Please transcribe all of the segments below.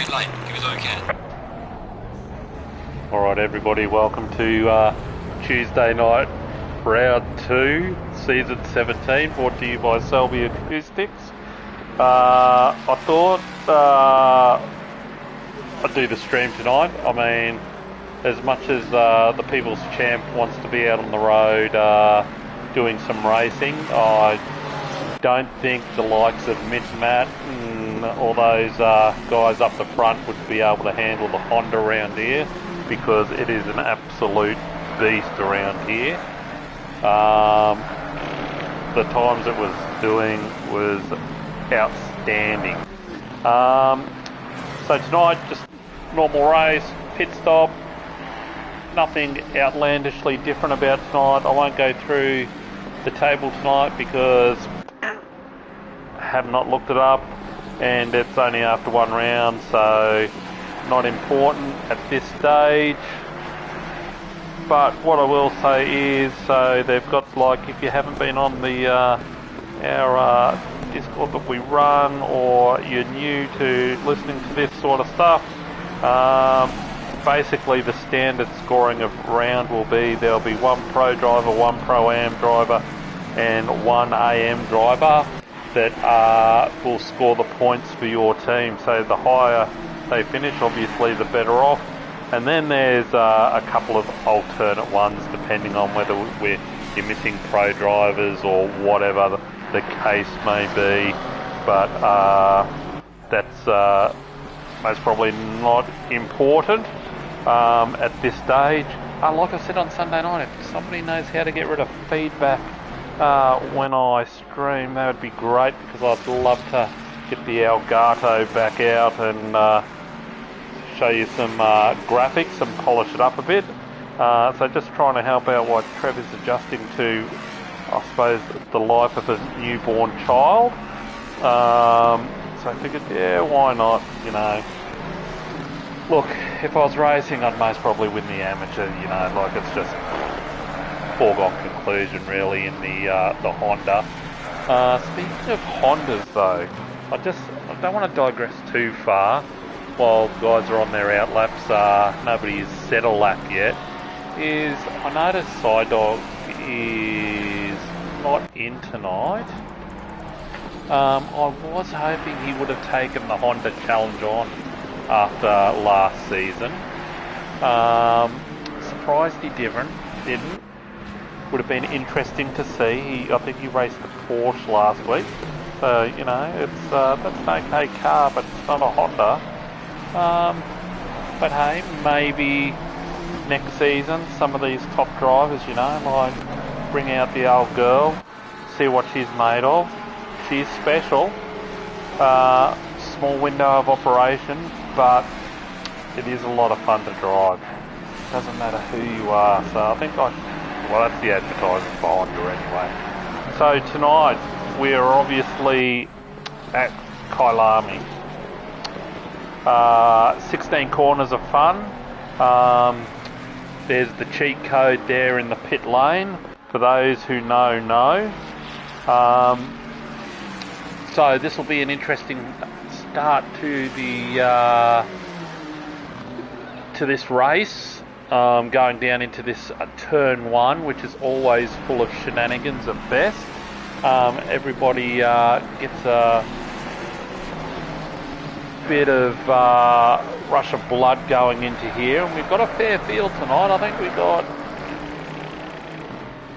pit lane. Give us all you can. Alright everybody, welcome to Tuesday night round 2, season 17, brought to you by Selby Acoustics. I thought I'd do the stream tonight. I mean, as much as the People's Champ wants to be out on the road doing some racing, I don't think the likes of Matt and all those guys up the front would be able to handle the Honda around here, because it is an absolute beast around here. The times it was doing was outstanding. So tonight, just normal race, pit stop, nothing outlandishly different about tonight. I won't go through the table tonight because I have not looked it up, and it's only after one round, so not important at this stage. But what I will say is, so they've got, like, if you haven't been on the our Discord that we run, or you're new to listening to this sort of stuff, basically the standard scoring of round will be, there'll be one pro driver, one pro-am driver and one AM driver that will score the points for your team. So the higher they finish, obviously the better off. And then there's a couple of alternate ones depending on whether you're missing pro drivers or whatever the case may be. But that's most probably not important at this stage. Like I said on Sunday night, if somebody knows how to get rid of feedback when I stream, that would be great, because I'd love to get the Elgato back out and show you some graphics and polish it up a bit. So just trying to help out what Trevor's adjusting to, I suppose, the life of a newborn child. So I figured, yeah, why not, you know. Look, if I was racing, I'd most probably win the amateur, you know, like, it's just foregone conclusion really in the Honda. Speaking of Hondas though, I don't want to digress too far while guys are on their out laps. Nobody's set a lap yet. I noticed Sidedog is not in tonight. I was hoping he would have taken the Honda Challenge on after last season. Surprised he didn't. Would have been interesting to see. I think he raced the Porsche last week, so you know, it's that's an okay car, but it's not a Honda. But hey, maybe next season some of these top drivers, you know, might bring out the old girl, see what she's made of. She's special. Small window of operation, but it is a lot of fun to drive. Doesn't matter who you are. So I think well, that's the advertising for Honda anyway. So tonight we are obviously at Kyalami. 16 corners of fun. There's the cheat code there in the pit lane for those who know. So this will be an interesting start to the to this race. Going down into this turn 1, which is always full of shenanigans at best. Everybody gets a bit of rush of blood going into here, and we've got a fair field tonight. I think we got,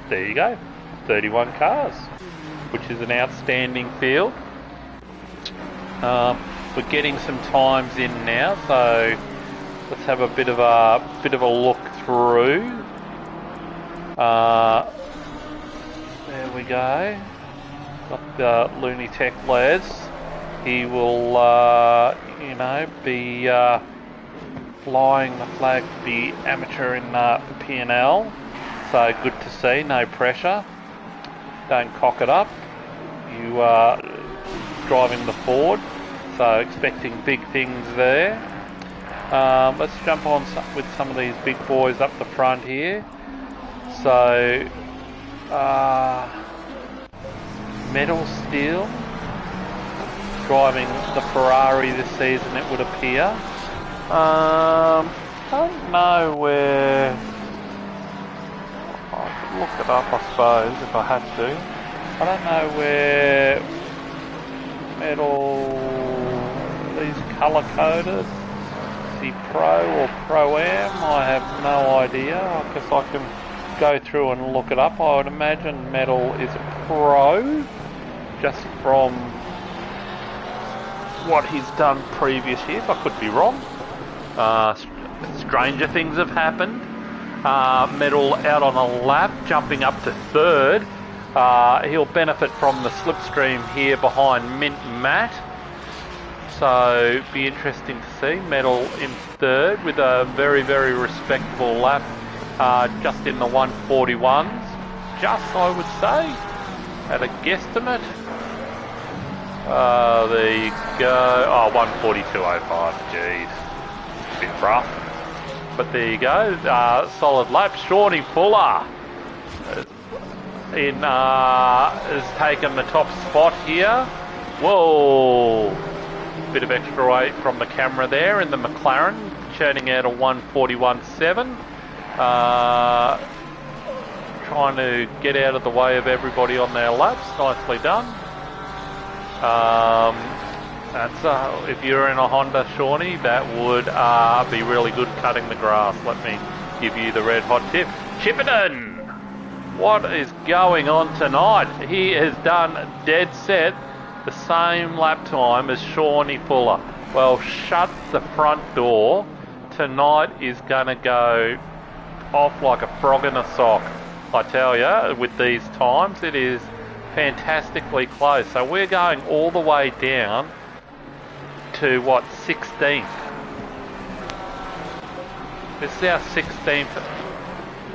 there you go, 31 cars, which is an outstanding field. We're getting some times in now, so let's have a bit of a look through. There we go. Got the Looney Tech Les. He will, you know, be flying the flag for the amateur in the P&L. So good to see. No pressure. Don't cock it up. You are driving the Ford, so expecting big things there. Let's jump on with some of these big boys up the front here. So, Metal Steel, driving the Ferrari this season, it would appear. I don't know where... I could look it up, I suppose, if I had to. I don't know where Medal... These colour-coded. Is he Pro or Pro-Am? I have no idea. I guess I can go through and look it up. I would imagine Medal is a Pro, just from what he's done previous years. I could be wrong. Stranger things have happened. Medal out on a lap, jumping up to third. He'll benefit from the slipstream here behind Mint Matt. So be interesting to see. Medal in third with a very, very respectable lap, just in the 141s. Just, I would say, at a guesstimate. There you go. Oh, 142.05. Jeez. A bit rough. But there you go. Solid lap. Shawnee Fuller has taken the top spot here. Whoa. Bit of extra weight from the camera there in the McLaren, churning out a 141.7. Trying to get out of the way of everybody on their laps. Nicely done. That's if you're in a Honda, Shawnee, that would be really good cutting the grass. Let me give you the red hot tip. Chipperton! What is going on tonight? He has done dead set the same lap time as Shawnee Fuller. Well, shut the front door. Tonight is going to go off like a frog in a sock. I tell you, with these times, it is fantastically close. So we're going all the way down to, what, 16th. This is our 16th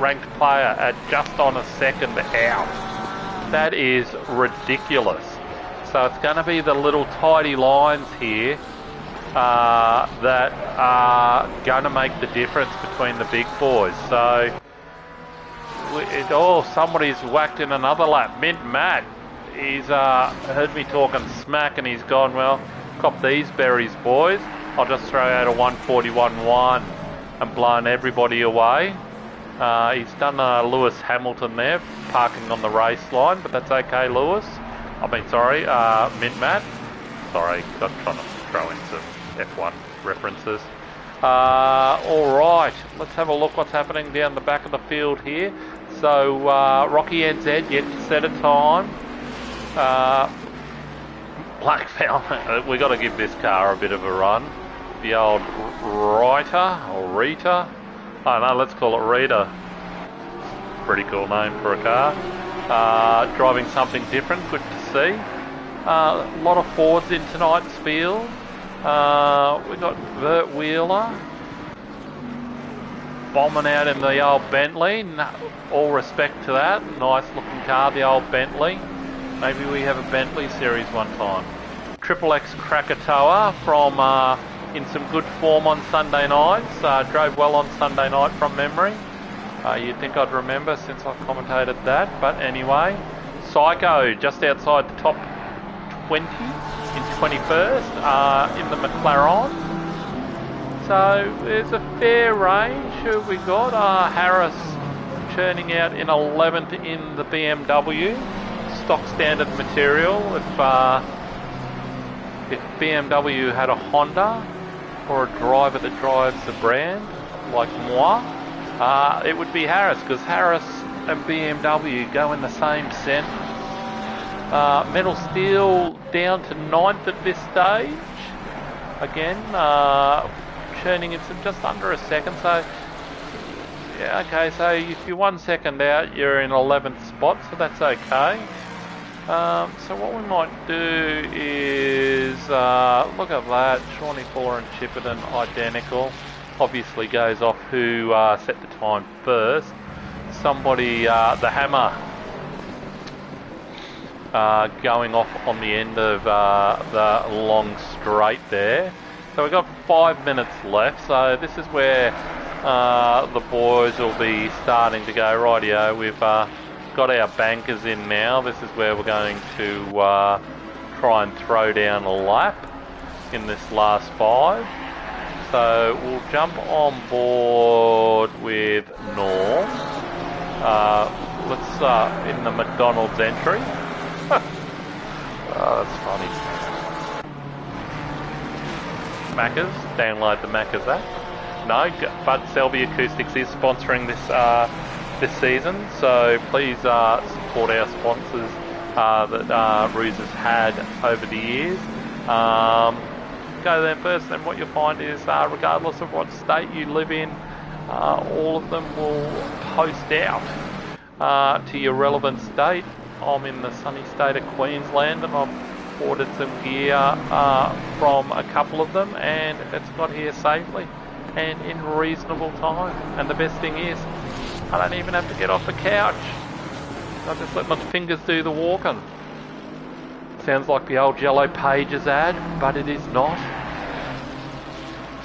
ranked player at just on a second out. That is ridiculous. So it's going to be the little tidy lines here that are going to make the difference between the big boys. So, somebody's whacked in another lap. Mint Matt, he's heard me talking smack and he's gone, well, cop these berries, boys. I'll just throw out a 141.1 and blown everybody away. He's done Lewis Hamilton there, parking on the race line, but that's okay, Lewis. Mint Matt. Sorry, got trying to throw in some F1 references. Alright, let's have a look what's happening down the back of the field here. So, Rocky NZ yet to set a time. Black Falcon, we got to give this car a bit of a run. The old Rita, or Rita. Oh no, let's call it Rita. Pretty cool name for a car. Driving something different, good to see. A lot of Fords in tonight's field. We got Vert Wheeler bombing out in the old Bentley. All respect to that. Nice looking car, the old Bentley. Maybe we have a Bentley series one time. Triple X Krakatoa from in some good form on Sunday nights. Drove well on Sunday night from memory. You'd think I'd remember since I commentated that, but anyway. Psycho just outside the top 20 in 21st in the McLaren. So there's a fair range. Who have we got? Harris churning out in 11th in the BMW. Stock standard material. If BMW had a Honda or a driver that drives the brand, like moi, it would be Harris, because Harris and BMW go in the same sentence. Metal Steel down to 9th at this stage. Again, churning in just under a second. So, yeah, okay, so if you're 1 second out, you're in 11th spot, so that's okay. So what we might do is, look at that, Shawnee Fuller and Chipperton identical. Obviously goes off who set the time first. Somebody, the Hammer, going off on the end of the long straight there. So we've got 5 minutes left, so this is where the boys will be starting to go, rightio, we've got our bankers in now. This is where we're going to try and throw down a lap in this last 5. So we'll jump on board with Norm. Let's start in the McDonald's entry. Oh, that's funny. Macca's, download the Macca's app. No, but Selby Acoustics is sponsoring this season, so please support our sponsors that Ruse has had over the years. Go there first, and what you'll find is regardless of what state you live in, all of them will post out to your relevant state. I'm in the sunny state of Queensland, and I've ordered some gear from a couple of them, and it's got here safely and in reasonable time. And the best thing is, I don't even have to get off the couch. I just let my fingers do the walking. Sounds like the old Yellow Pages ad, but it is not.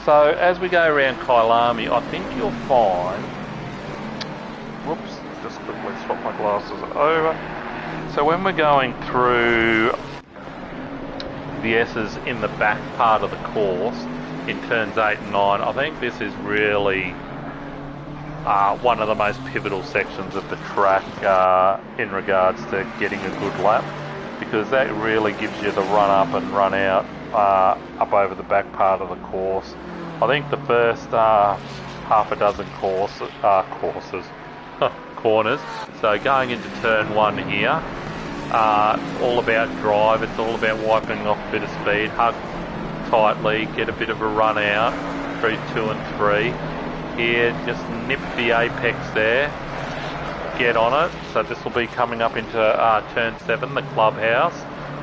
So as we go around Kyalami, I think you'll find... Whoops, just quickly swap my glasses over. So when we're going through the S's in the back part of the course, in turns 8 and 9, I think this is really one of the most pivotal sections of the track in regards to getting a good lap, because that really gives you the run up and run out up over the back part of the course. I think the first half a dozen corners, so going into turn 1 here, all about drive, it's all about wiping off a bit of speed, hug tightly, get a bit of a run out through 2 and 3. Here, just nip the apex there, get on it. So this will be coming up into turn 7, the clubhouse.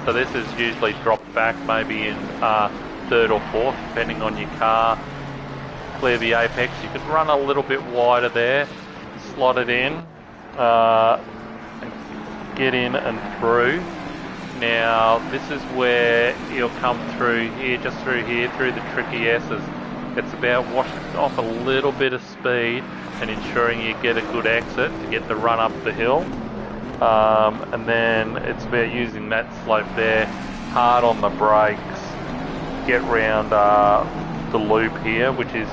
So this is usually dropped back maybe in 3rd or 4th, depending on your car. Clear the apex. You could run a little bit wider there, slot it in, get in and through. Now this is where you'll come through here, just through here, through the tricky S's. It's about washing off a little bit of speed and ensuring you get a good exit to get the run up the hill. And then it's about using that slope there, hard on the brakes, get round the loop here, which is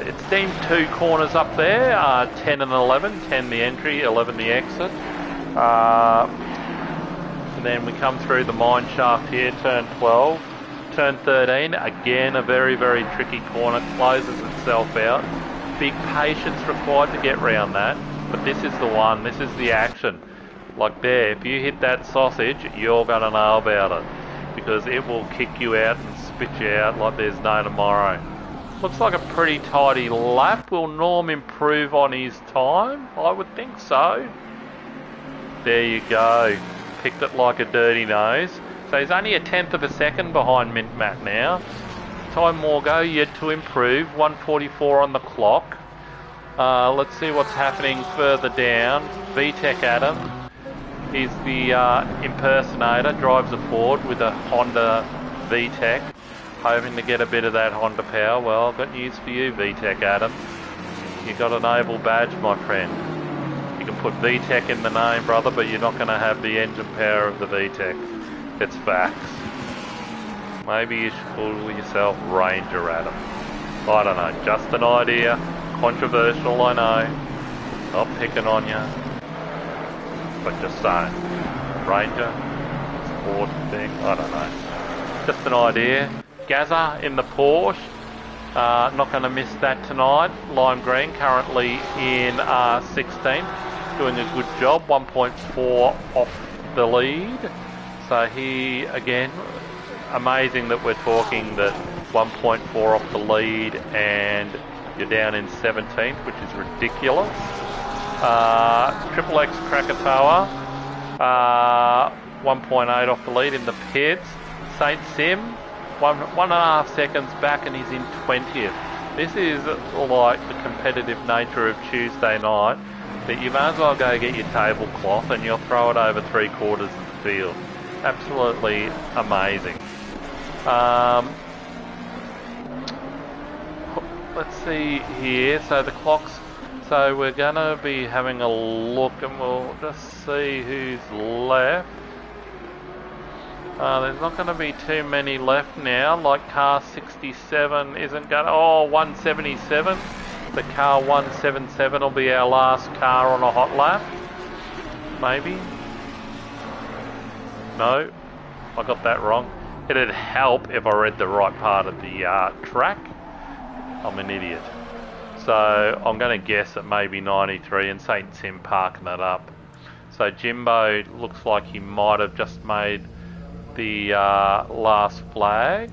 it's deemed 2 corners up there, 10 and 11, 10 the entry, 11 the exit. And then we come through the mine shaft here, turn 12. Turn 13, again a very, very tricky corner, closes itself out. Big patience required to get round that, but this is the one, this is the action. Like there, if you hit that sausage, you're going to know about it, because it will kick you out and spit you out like there's no tomorrow. Looks like a pretty tidy lap. Will Norm improve on his time? I would think so. There you go. Picked it like a dirty nose. So he's only a 1/10 of a second behind Mint Matt now. Time more go, yet to improve. 1:44 on the clock. Let's see what's happening further down. VTech Adam. He's the impersonator, drives a Ford with a Honda VTech, hoping to get a bit of that Honda power. Well, I've got news for you, VTech Adam. You got an oval badge, my friend. You can put VTech in the name, brother, but you're not going to have the engine power of the VTech. It's facts. Maybe you should call yourself Ranger Adam. I don't know, just an idea. Controversial, I know. Not picking on you. But just saying. Ranger, sport thing, I don't know. Just an idea. Gazza in the Porsche. Not going to miss that tonight. Lime Green currently in 16th. Doing a good job. 1.4 off the lead. So he, again, amazing that we're talking that 1.4 off the lead and you're down in 17th, which is ridiculous. Triple X Krakatoa, 1.8 off the lead in the pits. Saint Sim, 1.5 seconds back and he's in 20th. This is like the competitive nature of Tuesday night, that you may as well go get your tablecloth and you'll throw it over 3/4 of the field. Absolutely amazing. Let's see here. So the clocks. So we're gonna be having a look, and we'll just see who's left. There's not going to be too many left now. Like car 67 isn't going to... Oh, 177. The car 177 will be our last car on a hot lap. Maybe. No, I got that wrong. It'd help if I read the right part of the track. I'm an idiot. So I'm going to guess at maybe 93 and St. Tim parking that up. So Jimbo looks like he might have just made the last flag.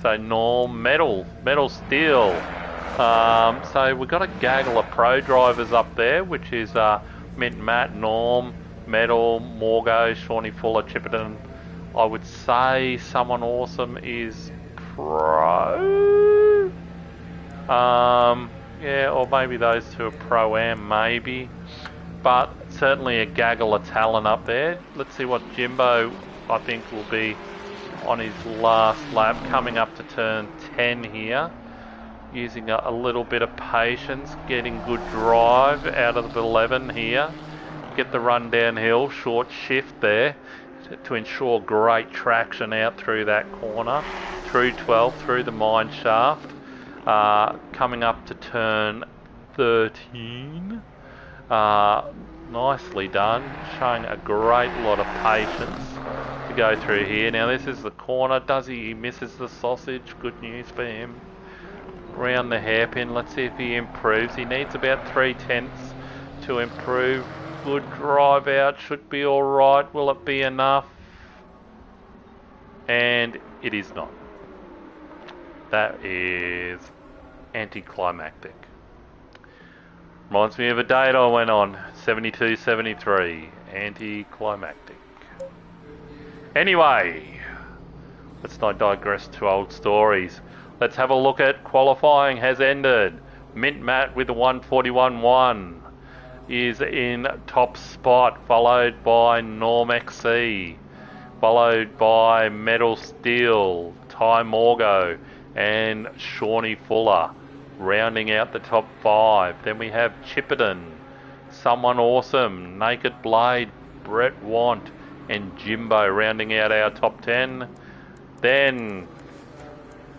So Norm, metal steel. So we've got a gaggle of pro drivers up there, which is Mint Matt, Norm, Metal, Morgo, Shawnee Fuller, Chipperton. I would say someone awesome is pro. Yeah, or maybe those two are pro-am, maybe. But certainly a gaggle of talent up there. Let's see what Jimbo, I think, will be on his last lap, coming up to turn 10 here. Using a little bit of patience, getting good drive out of the 11 here. Get the run downhill, short shift there to ensure great traction out through that corner, through 12, through the mine shaft. Coming up to turn 13. Nicely done, showing a great lot of patience to go through here. Now this is the corner. Does he misses the sausage? Good news for him. Round the hairpin, let's see if he improves. He needs about 3/10 to improve. Good drive out, should be alright. Will it be enough? And it is not. That is anticlimactic. Reminds me of a date I went on, 72, 73. Anticlimactic. Anyway, let's not digress to old stories. Let's have a look at qualifying has ended. Mint Matt with a 141.1 is in top spot, followed by Norm XC, followed by Metal Steel, Ty Morgo, and Shawnee Fuller, rounding out the top 5. Then we have Chipperton, Someone Awesome, Naked Blade, Brett Want, and Jimbo rounding out our top 10. Then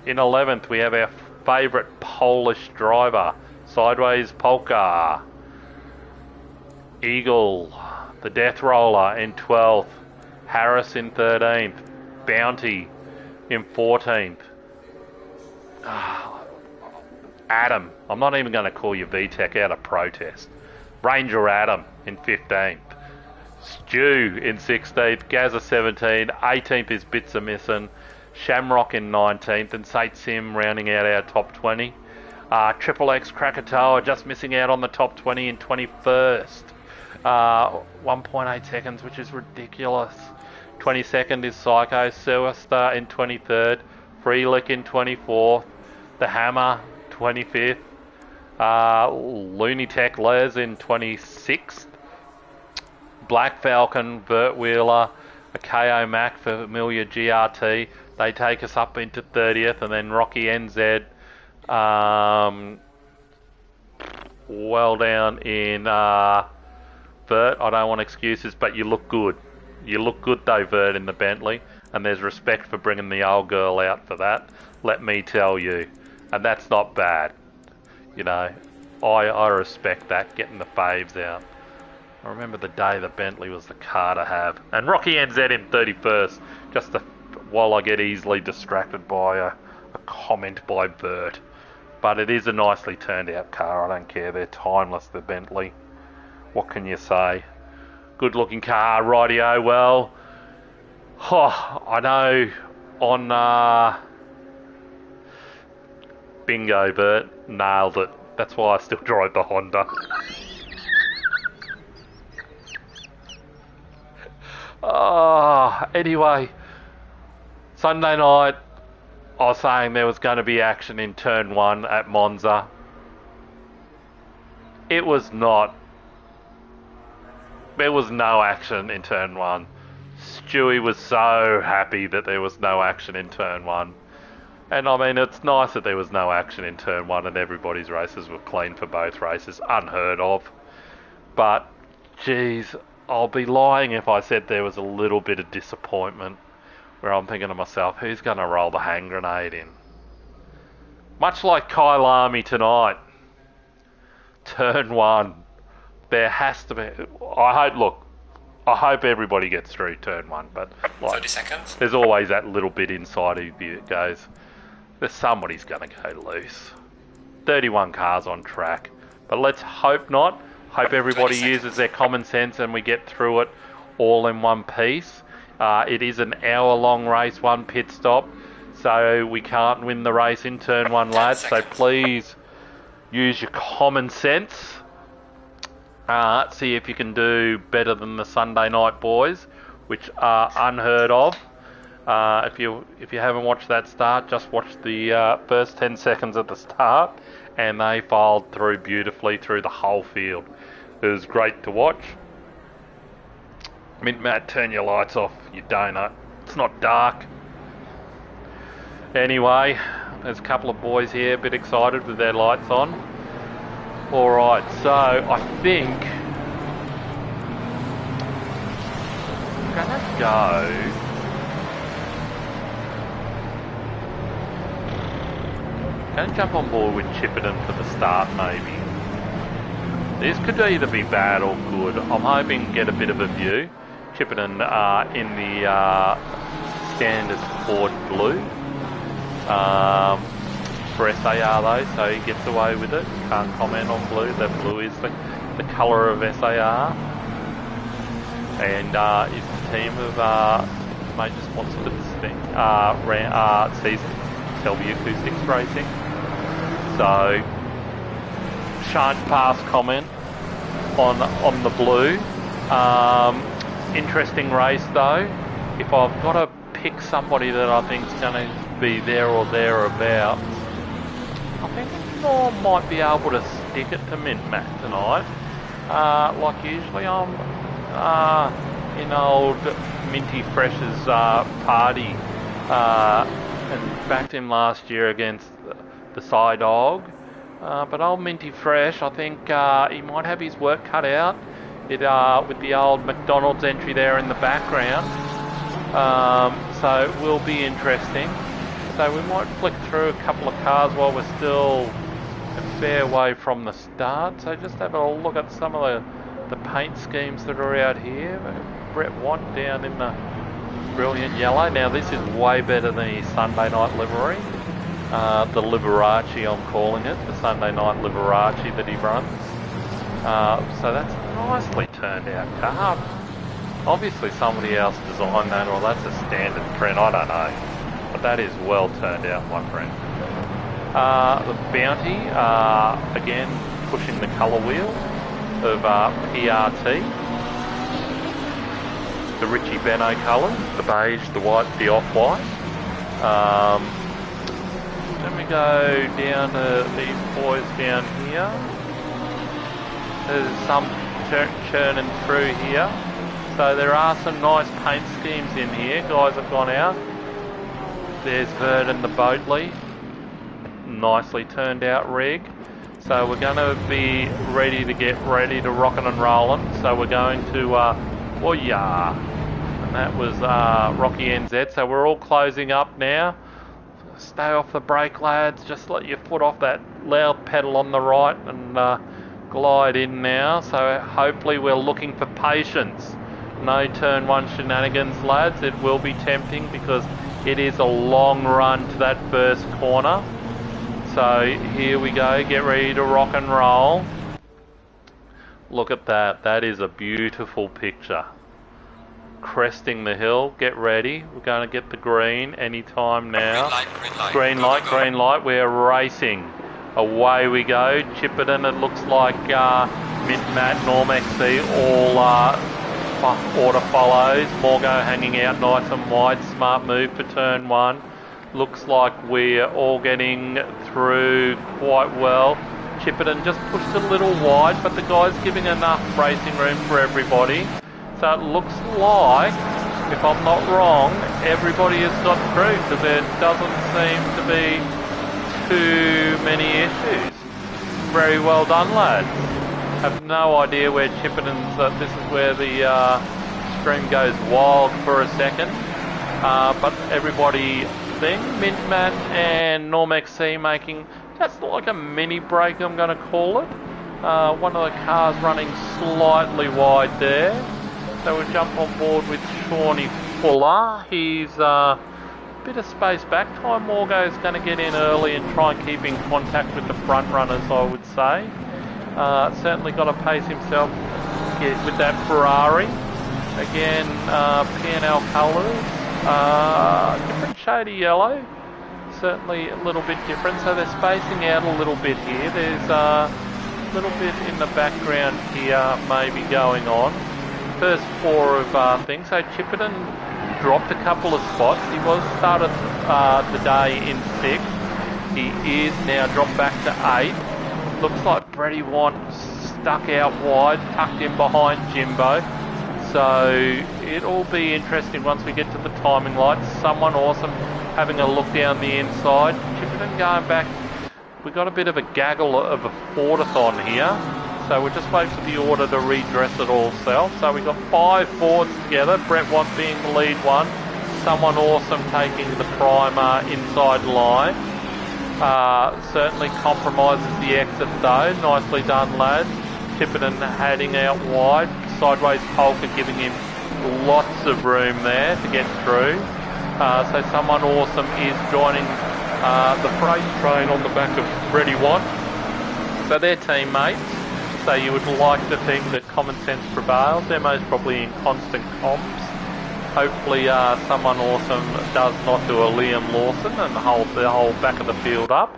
in 11th we have our favourite Polish driver, Sideways Polka, Eagle, the Death Roller in 12th, Harris in 13th, Bounty in 14th. Adam, I'm not even going to call you VTEC out of protest. Ranger Adam in 15th. Stu in 16th. Gaza 17. 18th is Bits Are Missing. Shamrock in 19th. And St. Sim rounding out our top 20. Triple X Krakatoa just missing out on the top 20 in 21st. 1.8 seconds, which is ridiculous. 22nd is Psycho Suester in 23rd. Freelick in 24th. The Hammer 25th. Looney Tech Les in 26th. Black Falcon, Vert Wheeler, a KO Mac for Familiar GRT. They take us up into 30th, and then Rocky NZ well down in Vert. I don't want excuses, but you look good. You look good though, Vert, in the Bentley, and there's respect for bringing the old girl out for that, let me tell you. And that's not bad. You know, I respect that, getting the faves out. I remember the day the Bentley was the car to have. And Rocky NZ in 31st, just while I get easily distracted by a comment by Bert. But it is a nicely turned out car, I don't care, they're timeless, the Bentley. What can you say? Good looking car, rightio. Well, I know on bingo, Bert, nailed it. That's why I still drive the Honda. Anyway, Sunday night, I was saying there was going to be action in turn 1 at Monza. It was not. There was no action in turn 1. Stewie was so happy that there was no action in turn 1. And I mean, it's nice that there was no action in turn 1 and everybody's races were clean for both races. Unheard of. But, geez, I'll be lying if I said there was a little bit of disappointment where I'm thinking to myself, who's going to roll the hand grenade in? Much like Kyalami tonight, turn one, there has to be. I hope everybody gets through turn one, but like, 30 seconds. There's always that little bit inside of you that goes, somebody's going to go loose. 31 cars on track, but let's hope not. Hope everybody uses their common sense and we get through it all in one piece. It is an hour-long race, one pit stop, so we can't win the race in turn one, lads. So please use your common sense. See if you can do better than the Sunday night boys, which are unheard of. If you haven't watched that start, just watch the first 10 seconds at the start, and they filed through beautifully through the whole field. It was great to watch. Mint Matt, turn your lights off, you donut. It's not dark. Anyway, there's a couple of boys here a bit excited with their lights on. Alright, so I think I'm gonna go. Going to jump on board with Chipperton for the start, maybe. This could either be bad or good. I'm hoping to get a bit of a view. Chipperton in the standard Ford blue. For SAR though, so he gets away with it. Can't comment on blue. That blue is the colour of SAR. And is the team of major sponsor for this thing. Season Selby Acoustics Racing. So shan't pass comment on the blue. Interesting race though. If I've got to pick somebody that I think is going to be there or thereabouts, I think I might be able to stick it to Mint Matt tonight. Like usually I'm in old Minty Fresh's party, and backed him last year against the Psy Dog. But old Minty Fresh, I think he might have his work cut out with the old McDonald's entry there in the background. So it will be interesting. So we might flick through a couple of cars while we're still a fair way from the start. So just have a look at some of the paint schemes that are out here. Brett Watt down in the brilliant yellow. Now this is way better than his Sunday night livery. The Liberace, I'm calling it, the Sunday night Liberace that he runs. So that's a nicely turned out car. Obviously somebody else designed that, or that's a standard print, I don't know. But that is well turned out, my friend. The Bounty, again pushing the colour wheel of PRT. The Richie Benno colours, the beige, the white, the off-white. Then we go down to these boys down here. There's some churning through here. So there are some nice paint schemes in here. Guys have gone out. There's Verdon the Boatley. Nicely turned out rig. So we're going to be ready to get ready to rockin' and rollin'. So we're going to, oh yeah. And that was Rocky NZ. So we're all closing up now. Stay off the brake, lads. Just let your foot off that loud pedal on the right and glide in now. So hopefully we're looking for patience. No turn one shenanigans, lads. It will be tempting because it is a long run to that first corner. So here we go. Get ready to rock and roll. Look at that. That is a beautiful picture. Cresting the hill. Get ready. We're going to get the green anytime now. Green light, green light. We're racing. Away we go. Chipperton, it looks like Mint Matt, Norm XC, all order follows. Morgo hanging out nice and wide. Smart move for turn one. Looks like we're all getting through quite well. Chipperton just pushed a little wide, but the guy's giving enough racing room for everybody. So it looks like, if I'm not wrong, everybody has got through because there doesn't seem to be too many issues. Very well done, lads. Have no idea where Chippenham's, this is where the stream goes wild for a second. But everybody then, Mintmat and NormXC making just like a mini break, I'm going to call it. One of the cars running slightly wide there. So we'll jump on board with Shawnee Fuller. He's a bit of space back. Ty Morgo's going to get in early and try and keep in contact with the front runners, I would say. Certainly got to pace himself with that Ferrari. Again, P&L colours. Different shade of yellow. Certainly a little bit different. So they're spacing out a little bit here. There's a little bit in the background here maybe going on. First four of things. So Chippenham dropped a couple of spots. He was started the day in 6th. He is now dropped back to 8th. Looks like Brady Want stuck out wide, tucked in behind Jimbo. So it'll be interesting once we get to the timing lights. Someone awesome having a look down the inside. Chippenham going back. We got a bit of a gaggle of a Fordathon here. So we're just waiting for the order to redress it all self. So we've got 5 Fords together. Brett Want being the lead one. Someone awesome taking the primer inside line. Certainly compromises the exit though. Nicely done, lads. Chippenham heading out wide. Sideways Polka giving him lots of room there to get through. So someone awesome is joining the freight train on the back of Brady Want. So they're teammates. So you would like to think that common sense prevails. They're most probably in constant comms. Hopefully someone awesome does not do a Liam Lawson and hold the whole back of the field up.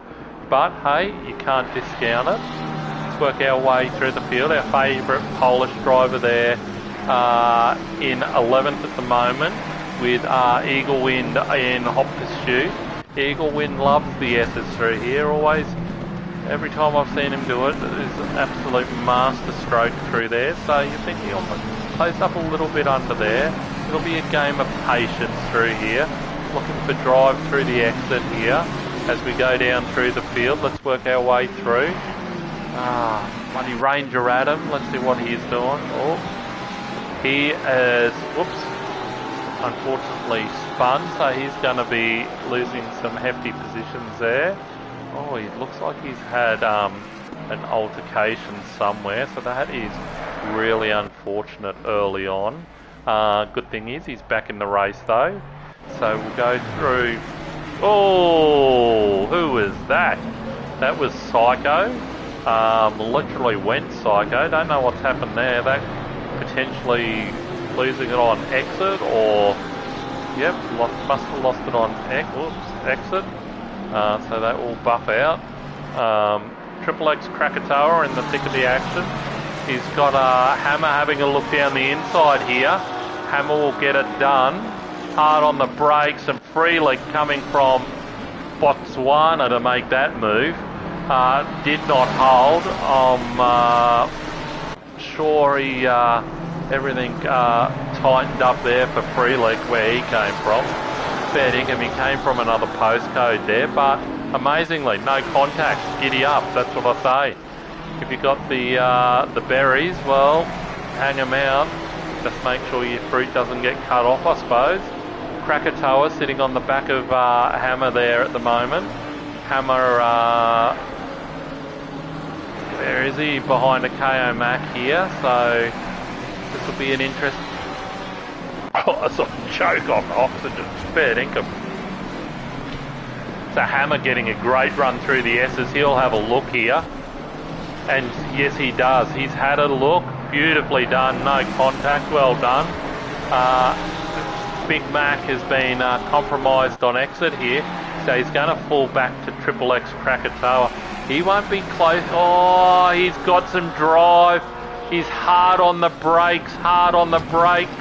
But hey, you can't discount it. Let's work our way through the field. Our favourite Polish driver there in 11th at the moment with Eagle Wind in hot pursuit. Eagle Wind loves the S's through here. Always, every time I've seen him do it, it's an absolute master stroke through there. So you're thinking he'll place up a little bit under there. It'll be a game of patience through here. Looking for drive through the exit here as we go down through the field. Let's work our way through. Bloody Ranger Adam. Let's see what he's doing. Oh, he is, whoops, unfortunately spun. So he's going to be losing some hefty positions there. Oh, it looks like he's had an altercation somewhere. So that is really unfortunate early on. Good thing is he's back in the race though. So we'll go through. Oh, who was that? That was Psycho. Literally went Psycho. Don't know what's happened there. That potentially losing it on exit or... Yep, must have lost it on exit. So that will buff out. Triple X Krakatoa in the thick of the action. He's got Hammer having a look down the inside here. Hammer will get it done. Hard on the brakes and Freely coming from Botswana to make that move. Did not hold. I'm sure he everything tightened up there for Freely where he came from. Fair dinkum, he came from another postcode there, but amazingly no contact. Giddy up, that's what I say. If you've got the berries, well, hang them out. Just make sure your fruit doesn't get cut off, I suppose. Krakatoa sitting on the back of Hammer there at the moment. Hammer, where is he? Behind a KO Mac here, so this will be an interest. Oh, I saw him choke off oxygen. Fair dinkum. So Hammer getting a great run through the S's. He'll have a look here. And yes, he does. He's had a look. Beautifully done. No contact. Well done. Big Mac has been compromised on exit here. So he's going to fall back to Triple X Krakatoa. He won't be close. Oh, he's got some drive. He's hard on the brakes. Hard on the brakes.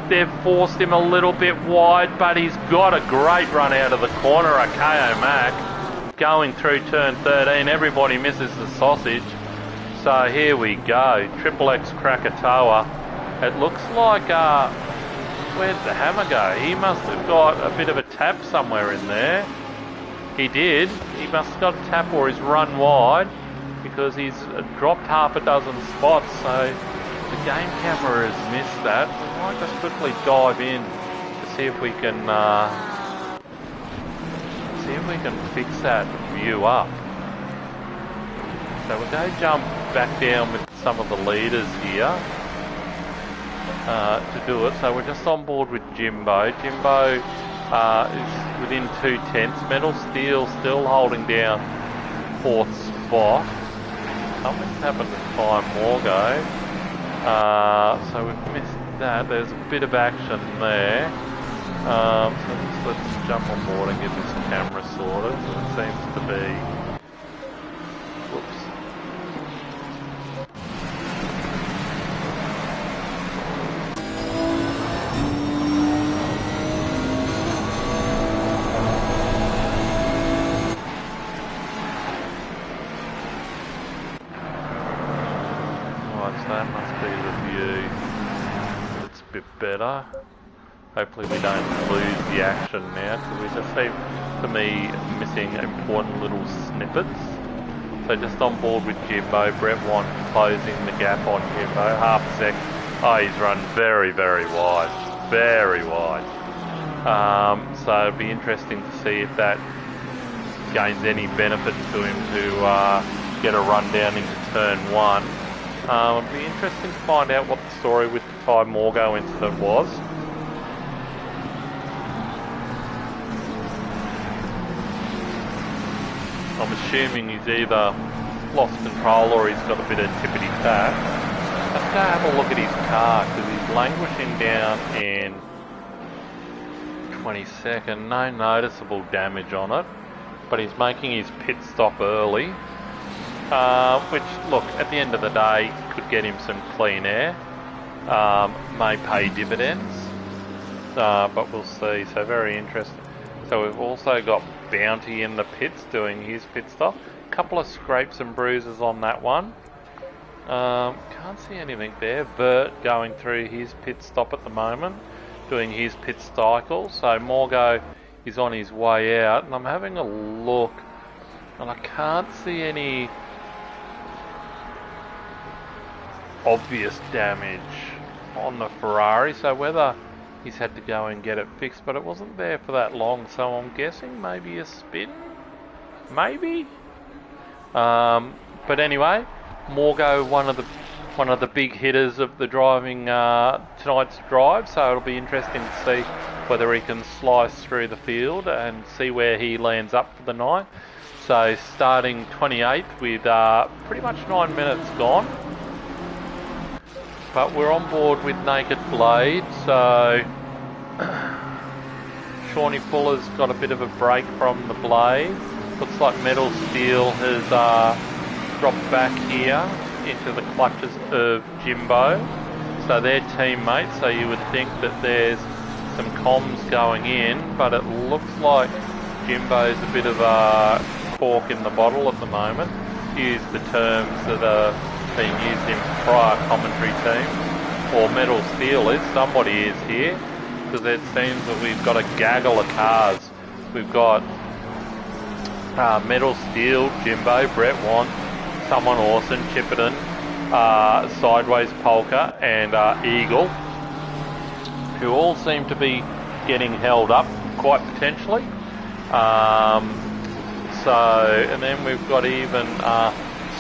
They've forced him a little bit wide, but he's got a great run out of the corner. A KO Mac going through turn 13. Everybody misses the sausage. So here we go. Triple X Krakatoa. It looks like, where'd the Hammer go? He must have got a bit of a tap somewhere in there. He did. He must have got a tap or he's run wide. because he's dropped half a dozen spots, so the game camera has missed that. We might just quickly dive in to see if we can fix that view up. So we'll go jump back down with some of the leaders here to do it. So we're just on board with Jimbo. Jimbo is within 2/10. Metal Steel still holding down 4th spot. Something's happened to Time Morgo. So we've missed that. There's a bit of action there. So let's jump on board and get this camera sorted. It seems to be... Whoops. Right, so that must be the view. It's a bit better. Hopefully we don't lose the action now, because we just seem to me missing important little snippets. So just on board with Jimbo, Brett Want closing the gap on Jimbo, half a sec. Oh, he's run very, very wide, very wide. So it'll be interesting to see if that gains any benefit to him to get a run down into turn 1. It'll be interesting to find out what the story with the Ty Morgo incident was. I'm assuming he's either lost control or he's got a bit of tippity tap. Let's go have a look at his car, because he's languishing down in 22nd. No noticeable damage on it, but he's making his pit stop early, which, look, at the end of the day, could get him some clean air. May pay dividends, but we'll see. So very interesting. So we've also got Bounty in the pits doing his pit stop. A couple of scrapes and bruises on that one. Can't see anything there. Vert going through his pit stop at the moment, doing his pit cycle. So Morgo is on his way out, and I'm having a look, and I can't see any obvious damage on the Ferrari. So whether he's had to go and get it fixed, but it wasn't there for that long, so I'm guessing maybe a spin, maybe. But anyway, Morgo, one of the big hitters of the driving tonight's drive, so it'll be interesting to see whether he can slice through the field and see where he lands up for the night. So starting 28th with pretty much 9 minutes gone. But we're on board with Naked Blade, so Shawnee Fuller's got a bit of a break from the Blade. Looks like Metal Steel has dropped back here into the clutches of Jimbo. So they're teammates, so you would think that there's some comms going in, but it looks like Jimbo's a bit of a cork in the bottle at the moment, to use the terms that are being used in prior commentary teams, or Metal Steel is. Somebody is here, because it seems that we've got a gaggle of cars. We've got Metal Steel, Jimbo, Brett Want, Someone Awesome, Chipperton, Sideways Polka, and Eagle, who all seem to be getting held up quite potentially. And then we've got even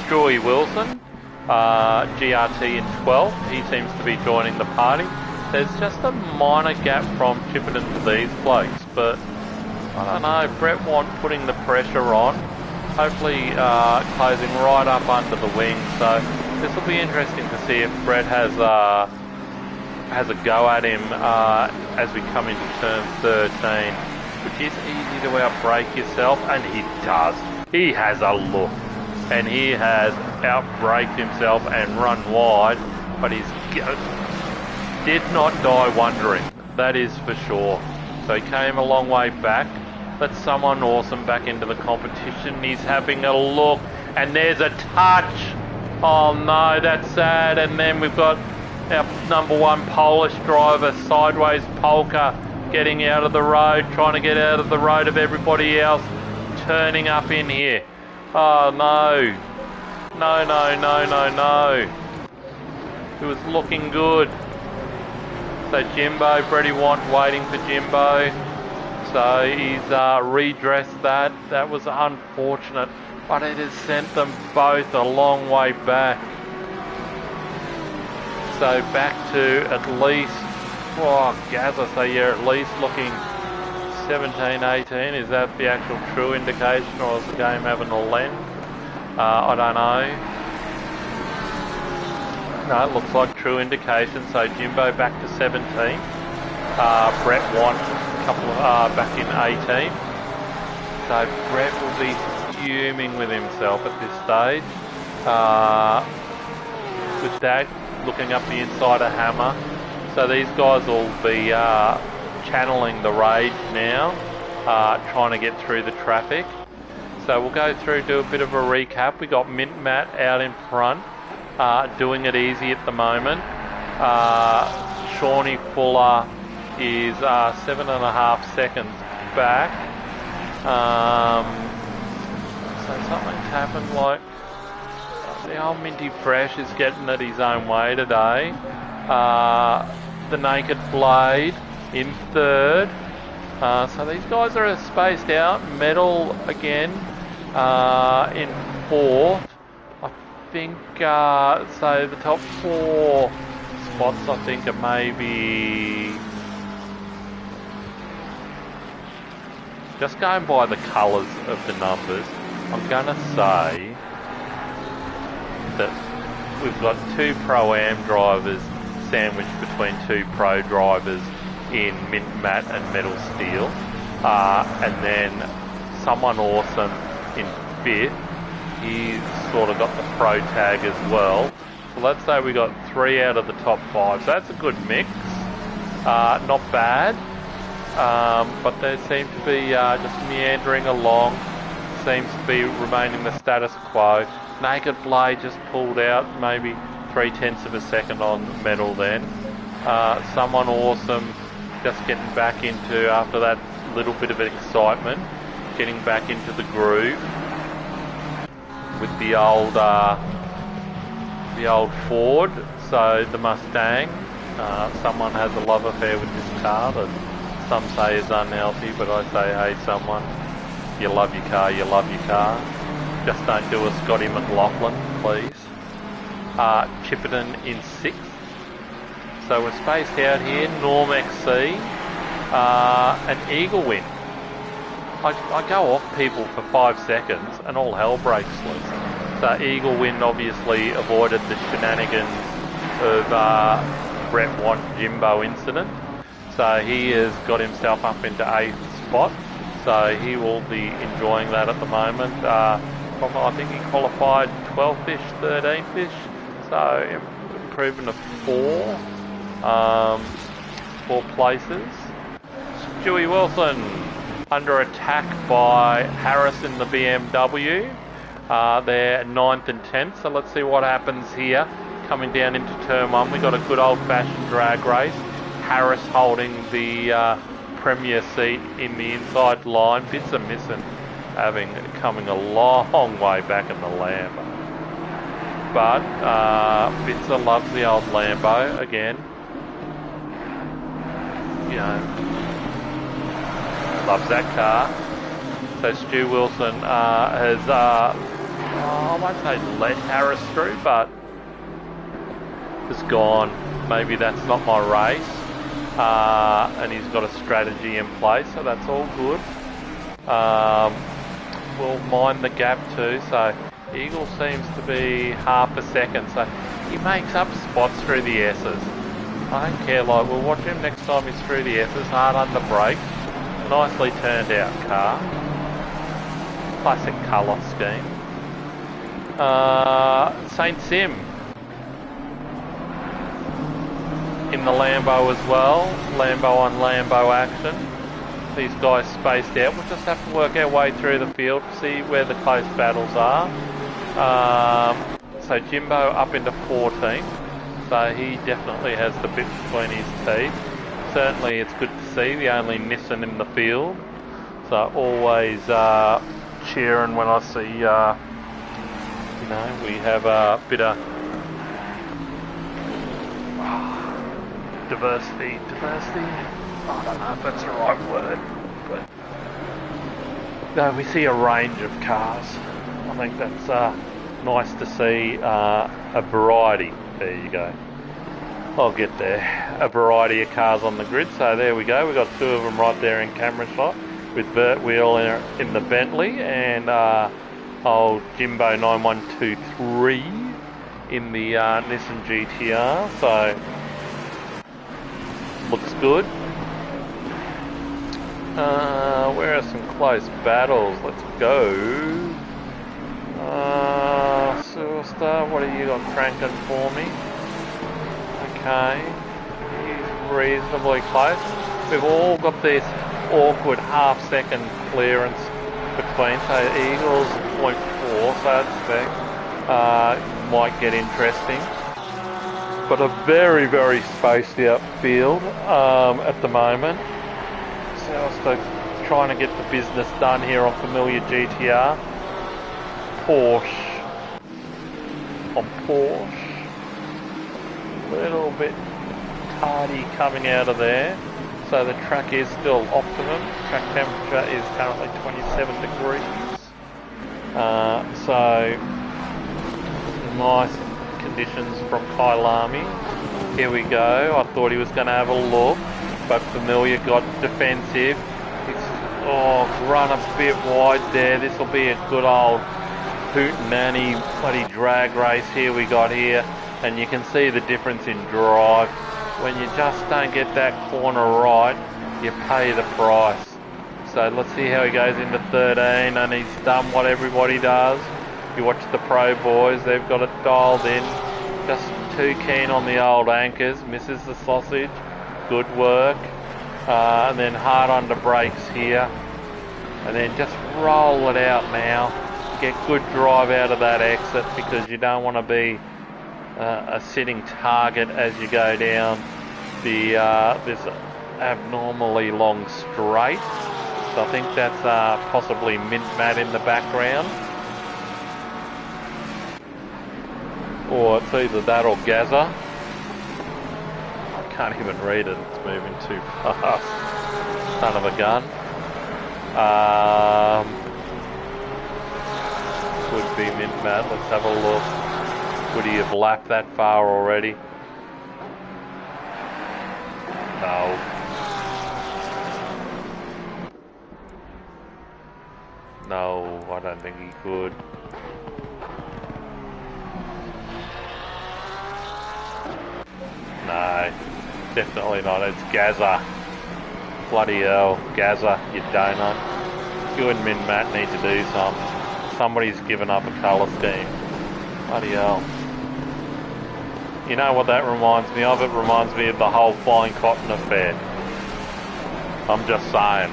Stewie Wilson, GRT in 12th. He seems to be joining the party. There's just a minor gap from Chipperton to these blokes, but I don't know. Brett Want putting the pressure on, hopefully closing right up under the wing. So this will be interesting to see if Brett has a go at him as we come into turn 13, which is easy to outbrake yourself, and he does. He has a look, and he has outbraked himself and run wide, but he's did not die wondering, that is for sure. So he came a long way back. That's Someone Awesome back into the competition. He's having a look, and there's a touch. Oh no, that's sad. And then we've got our number one Polish driver, Sideways Polka, getting out of the road, trying to get out of the road of everybody else, turning up in here. Oh no. No, no, no, no, no. It was looking good. So Jimbo, Brady Want waiting for Jimbo. So he's redressed that. That was unfortunate, but it has sent them both a long way back. So back to at least, oh, Gaza, so you're at least looking 17, 18. Is that the actual true indication, or is the game having a lend? I don't know. No, it looks like true indication. So Jimbo back to 17. Brett Want a couple of back in 18. So Brett will be fuming with himself at this stage. With that, looking up the inside of Hammer. So these guys will be channeling the rage now, trying to get through the traffic. So we'll go through, do a bit of a recap. We got Mint Matt out in front, doing it easy at the moment. Shawnee Fuller is 7.5 seconds back. So something's happened, like the old Minty Fresh is getting it his own way today. The Naked Blade in third. So these guys are spaced out. Metal again in fourth. I think so the top 4 spots I think are maybe, just going by the colours of the numbers, I'm gonna say that we've got 2 Pro-Am drivers sandwiched between 2 pro drivers in Mint Matte and Metal Steel, and then someone awesome in 5th. He's sort of got the pro tag as well. So let's say we got 3 out of the top 5. So that's a good mix. Not bad, but they seem to be just meandering along. Seems to be remaining the status quo. Naked Blade just pulled out maybe 0.3 of a second on Metal then. Someone awesome just getting back into, after that little bit of excitement, getting back into the groove with the old Ford, so the Mustang. Someone has a love affair with this car that some say is unhealthy, but I say, hey, someone, you love your car, you love your car. Just don't do a Scotty McLaughlin, please. Chipperton in 6th. So we're spaced out here. Norm XC, an Eagle win. I go off people for 5 seconds and all hell breaks loose. So Eagle win obviously avoided the shenanigans of Brett Want Jimbo incident. So he has got himself up into 8th spot. So he will be enjoying that at the moment. I think he qualified 12th-ish, 13th-ish. So improving to 4 places. Stewie Wilson under attack by Harris in the BMW. They're 9th and 10th. So let's see what happens here. Coming down into turn 1, we got a good old-fashioned drag race. Harris holding the premier seat in the inside line. Bits are missing, coming a long way back in the Lambo. But Bitzer loves the old Lambo again. You know, loves that car. So Stu Wilson has, I won't say let Harris through, but has gone, maybe that's not my race. And he's got a strategy in place, so that's all good. We'll mind the gap too, so Eagle seems to be half a second, so he makes up spots through the S's. I don't care, like, we'll watch him next time he's through the S's, hard under brake. Nicely turned out car. Classic colour scheme. Saint Sim in the Lambo as well. Lambo on Lambo action. These guys spaced out. We'll just have to work our way through the field, see where the close battles are. So Jimbo up into 14th. So he definitely has the bit between his teeth. Certainly it's good to see the only Nissan in the field. So always cheering when I see You know, we have a bit of diversity. I don't know if that's the right word, but no, we see a range of cars. I think that's nice to see a variety. There you go. I'll get there. A variety of cars on the grid. So there we go. We've got two of them right there in camera shot, with Bert Wheel in the Bentley and old Jimbo 9123 in the Nissan GTR. So looks good. Where are some close battles? Let's go. Superstar, what have you got cranking for me? Okay, he's reasonably close. We've all got this awkward half-second clearance between. So Eagles 0.4, so I expect might get interesting. But a very, very spaced out field at the moment. So trying to get the business done here on familiar GTR. Porsche. A little bit tardy coming out of there. So the track is still optimum. Track temperature is currently 27 degrees. So nice conditions from Kyalami. Here we go. I thought he was going to have a look, but Familiar got defensive. Run a bit wide there. This will be a good old hootenanny bloody drag race here we got here, and you can see the difference in drive. When you just don't get that corner right, you pay the price. So let's see how he goes into 13, and he's done what everybody does. You watch the pro boys, they've got it dialed in. Just too keen on the old anchors, misses the sausage. Good work. And then hard under brakes here. And then just roll it out now. Get good drive out of that exit, because you don't want to be a sitting target as you go down this abnormally long straight. So I think that's possibly Mint Matt in the background. Or it's either that or Gaza. I can't even read it, it's moving too fast. Son of a gun. Could be Mint Matt, let's have a look. Would he have lapped that far already? No. No, I don't think he could. No, definitely not. It's Gaza. Bloody hell, Gaza, you donut. You and Min Matt need to do something. Somebody's given up a colour scheme. Bloody hell. You know what that reminds me of? It reminds me of the whole Flying Cotton affair. I'm just saying.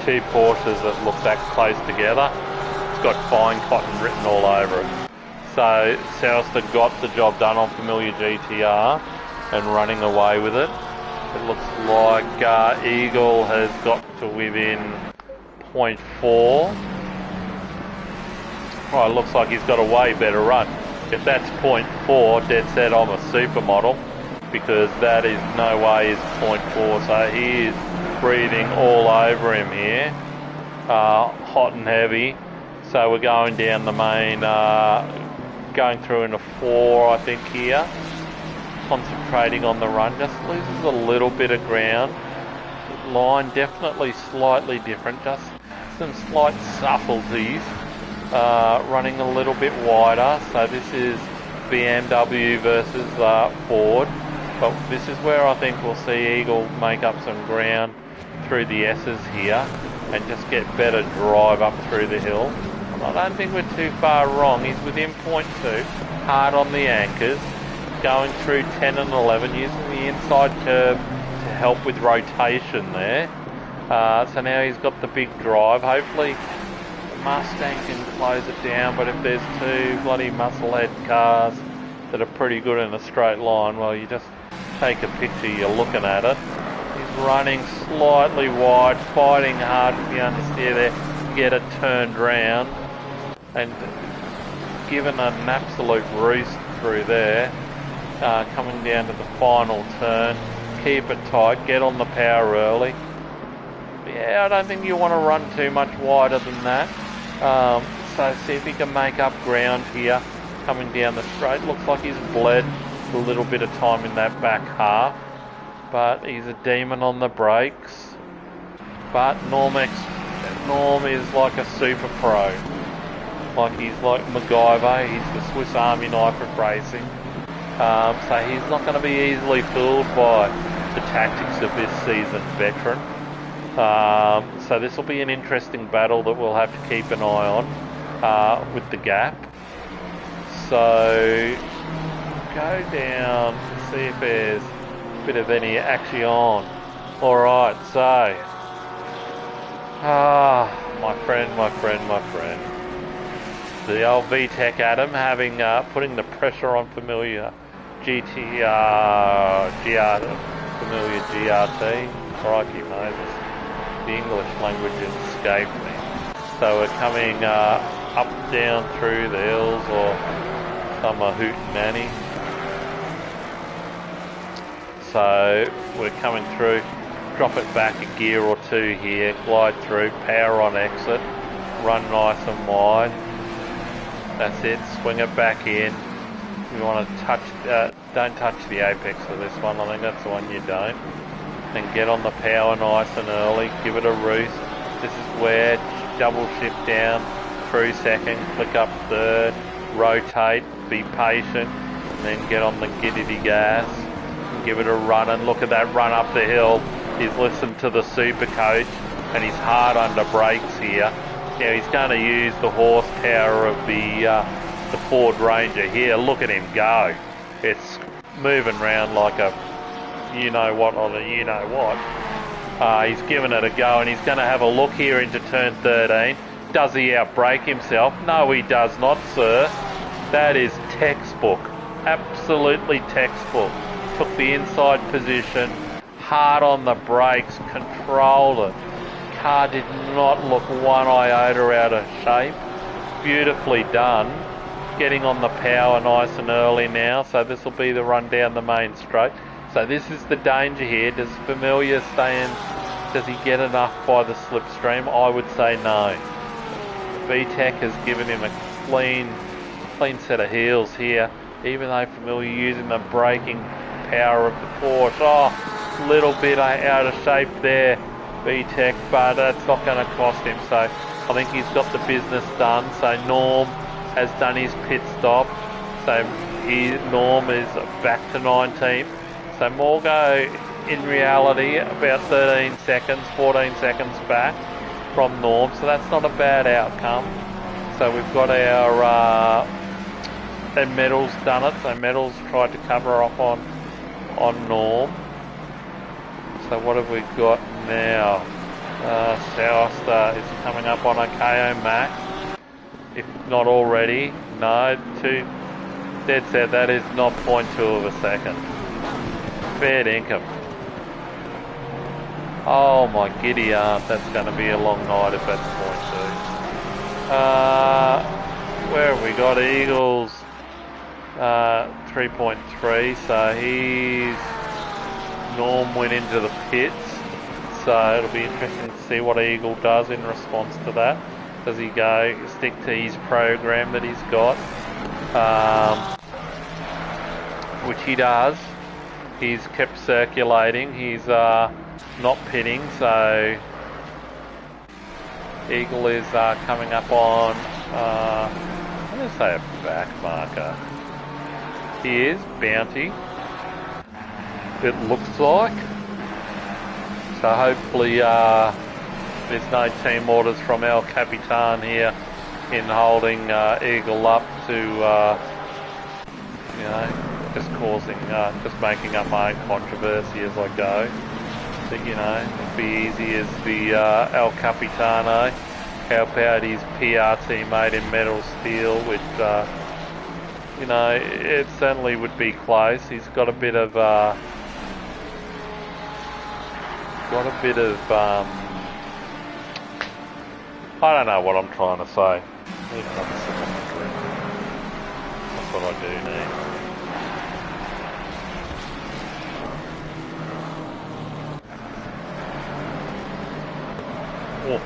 Two Porsches that look that close together. It's got Flying Cotton written all over it. So Souster got the job done on familiar GTR and running away with it. It looks like Eagle has got to within 0.4. Oh, it looks like he's got a way better run. If that's 0.4, dead set, I'm a supermodel, because that is no way is 0.4. So he is breathing all over him here, hot and heavy. So we're going down the main, going through into 4, I think here. Concentrating on the run, just loses a little bit of ground. Line definitely slightly different, just some slight subtleties. Running a little bit wider, so this is BMW versus Ford, but this is where I think we'll see Eagle make up some ground through the S's here and just get better drive up through the hill. I don't think we're too far wrong. He's within 0.2, hard on the anchors, going through 10 and 11, using the inside curve to help with rotation there. So now he's got the big drive. Hopefully Mustang can close it down, but if there's two bloody musclehead cars that are pretty good in a straight line, well, you just take a picture, you're looking at it. He's running slightly wide, fighting hard with the understeer there, get it turned round, and given an absolute roost through there. Coming down to the final turn. Keep it tight, get on the power early. Yeah, I don't think you want to run too much wider than that. So see if he can make up ground here. Coming down the straight, looks like he's bled a little bit of time in that back half. But he's a demon on the brakes. But Norm is like a super pro. Like he's like MacGyver, he's the Swiss Army knife of racing. So he's not going to be easily fooled by the tactics of this seasoned veteran. So this will be an interesting battle that we'll have to keep an eye on with the gap. So go down, see if there's a bit of any action on. Alright, so my friend. The old VTEC Adam having putting the pressure on familiar GRT. Crikey Moses. The English language has escaped me. So we're coming up, down through the hills, or some hootenanny. So we're coming through, drop it back a gear or two here, glide through, power on exit, run nice and wide. That's it, swing it back in. You want to touch, don't touch the apex of this one, I think that's the one you don't. Then get on the power nice and early, give it a roost. This is where double shift down, through second, click up third, rotate, be patient, and then get on the giddity gas, and give it a run, and look at that run up the hill. He's listened to the super coach, and he's hard under brakes here. Yeah, he's going to use the horsepower of the Ford Ranger here. Look at him go. It's moving around like a you-know-what on a you-know-what. He's given it a go, and he's going to have a look here into turn 13. Does he outbrake himself? No, he does not, sir. That is textbook. Absolutely textbook. Took the inside position, hard on the brakes, controlled it. Car did not look one iota out of shape. Beautifully done. Getting on the power nice and early now, so this will be the run down the main straight. So this is the danger here. Does Familiar stay in? Does he get enough by the slipstream? I would say no. VTEC has given him a clean set of heels here, even though Familiar using the braking power of the Porsche. Oh, little bit out of shape there, VTEC, but that's not going to cost him. So I think he's got the business done. So Norm has done his pit stop. So Norm is back to 19th. So Morgo, in reality, about 13 seconds, 14 seconds back from Norm. So that's not a bad outcome. So we've got our and Metals done it. So Metals tried to cover off on Norm. So what have we got now? Souster is coming up on a KO Max. If not already, no, dead set, that is not 0.2 of a second. Fair dinkum. Oh my giddy aunt, that's going to be a long night if that's 0.2. Where have we got? Eagles 3.3, so Norm went into the pits, so it'll be interesting to see what Eagle does in response to that. Does he stick to his program that he's got, which he does. He's kept circulating, he's not pitting, so Eagle is coming up on, I'm going to say a back marker. He is, Bounty, it looks like. So hopefully there's no team orders from El Capitan here in holding Eagle up to, just making up my own controversy as I go. But, it'd be easy as the El Capitano help out his PR teammate in Metal Steel, which, it certainly would be close. He's got a bit of, I don't know what I'm trying to say. what I do need. Oh.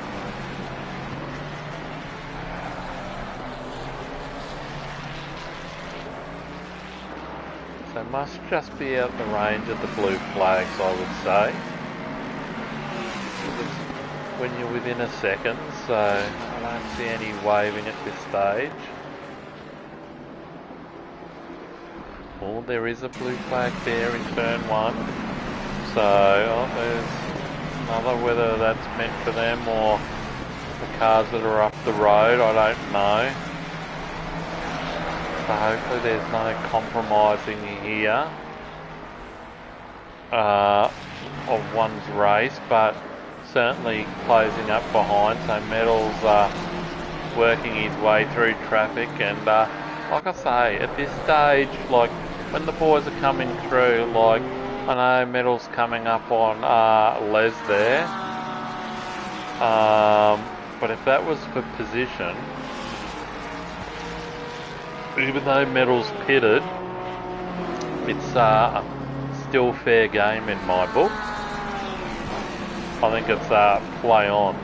So must just be out the range of the blue flags, I would say. When you're within a second, so I don't see any waving at this stage. Oh, there is a blue flag there in turn 1. So, oh, there's another, whether that's meant for them or the cars that are up the road, I don't know. So hopefully there's no compromising here of one's race, but certainly closing up behind, so Medals working his way through traffic, and like I say, at this stage, like when the boys are coming through, like I know Medals coming up on Les there, but if that was for position, even though Medals pitted, it's still fair game in my book. I think it's play on.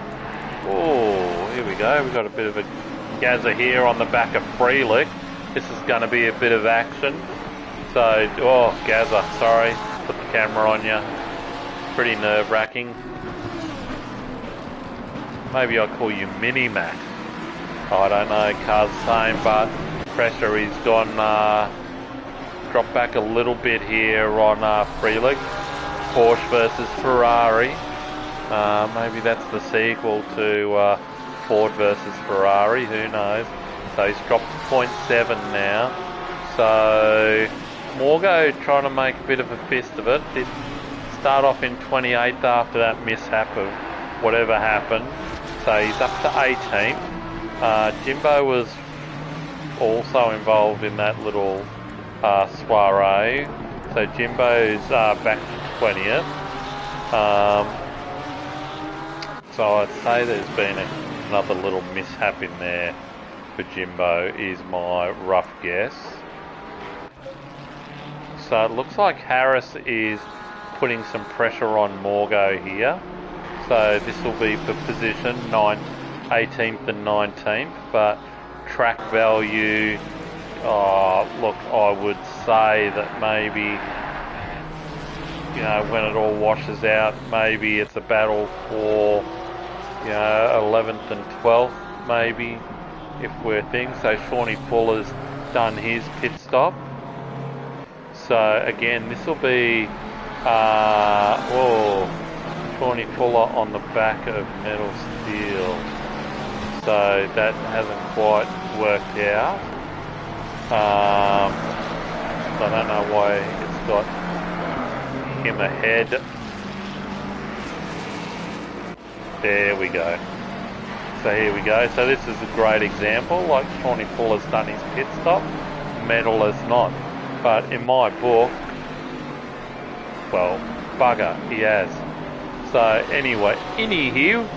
Oh, here we go. We've got a bit of a gazza here on the back of Freelick. This is going to be a bit of action. So, oh, Gazza, sorry. Put the camera on you. Pretty nerve-wracking. Maybe I'll call you Mini-Mac. I don't know, car's the same, but pressure is gone, dropped back a little bit here on Freelick. Porsche versus Ferrari. Maybe that's the sequel to Ford versus Ferrari, who knows. So he's dropped to 0.7 now. So Morgo trying to make a bit of a fist of it. Did start off in 28th after that mishap of whatever happened. So he's up to 18th. Jimbo was also involved in that little soiree. So Jimbo's back to 20th. So I'd say there's been another little mishap in there for Jimbo, is my rough guess. So it looks like Harris is putting some pressure on Morgo here. So this will be for position 18th and 19th, but track value, look, I would say that maybe, you know, when it all washes out, maybe it's a battle for, you know, 11th and 12th, maybe, if we're things. So Shawnee Fuller's done his pit stop. So again, this will be, Shawnee Fuller on the back of Metal Steel. So that hasn't quite worked out. So I don't know why it's got him ahead. There we go. So here we go. So this is a great example. Like Shawnee Fuller's done his pit stop, Metal has not. But in my book, well, bugger, he has. So anyway, anywho,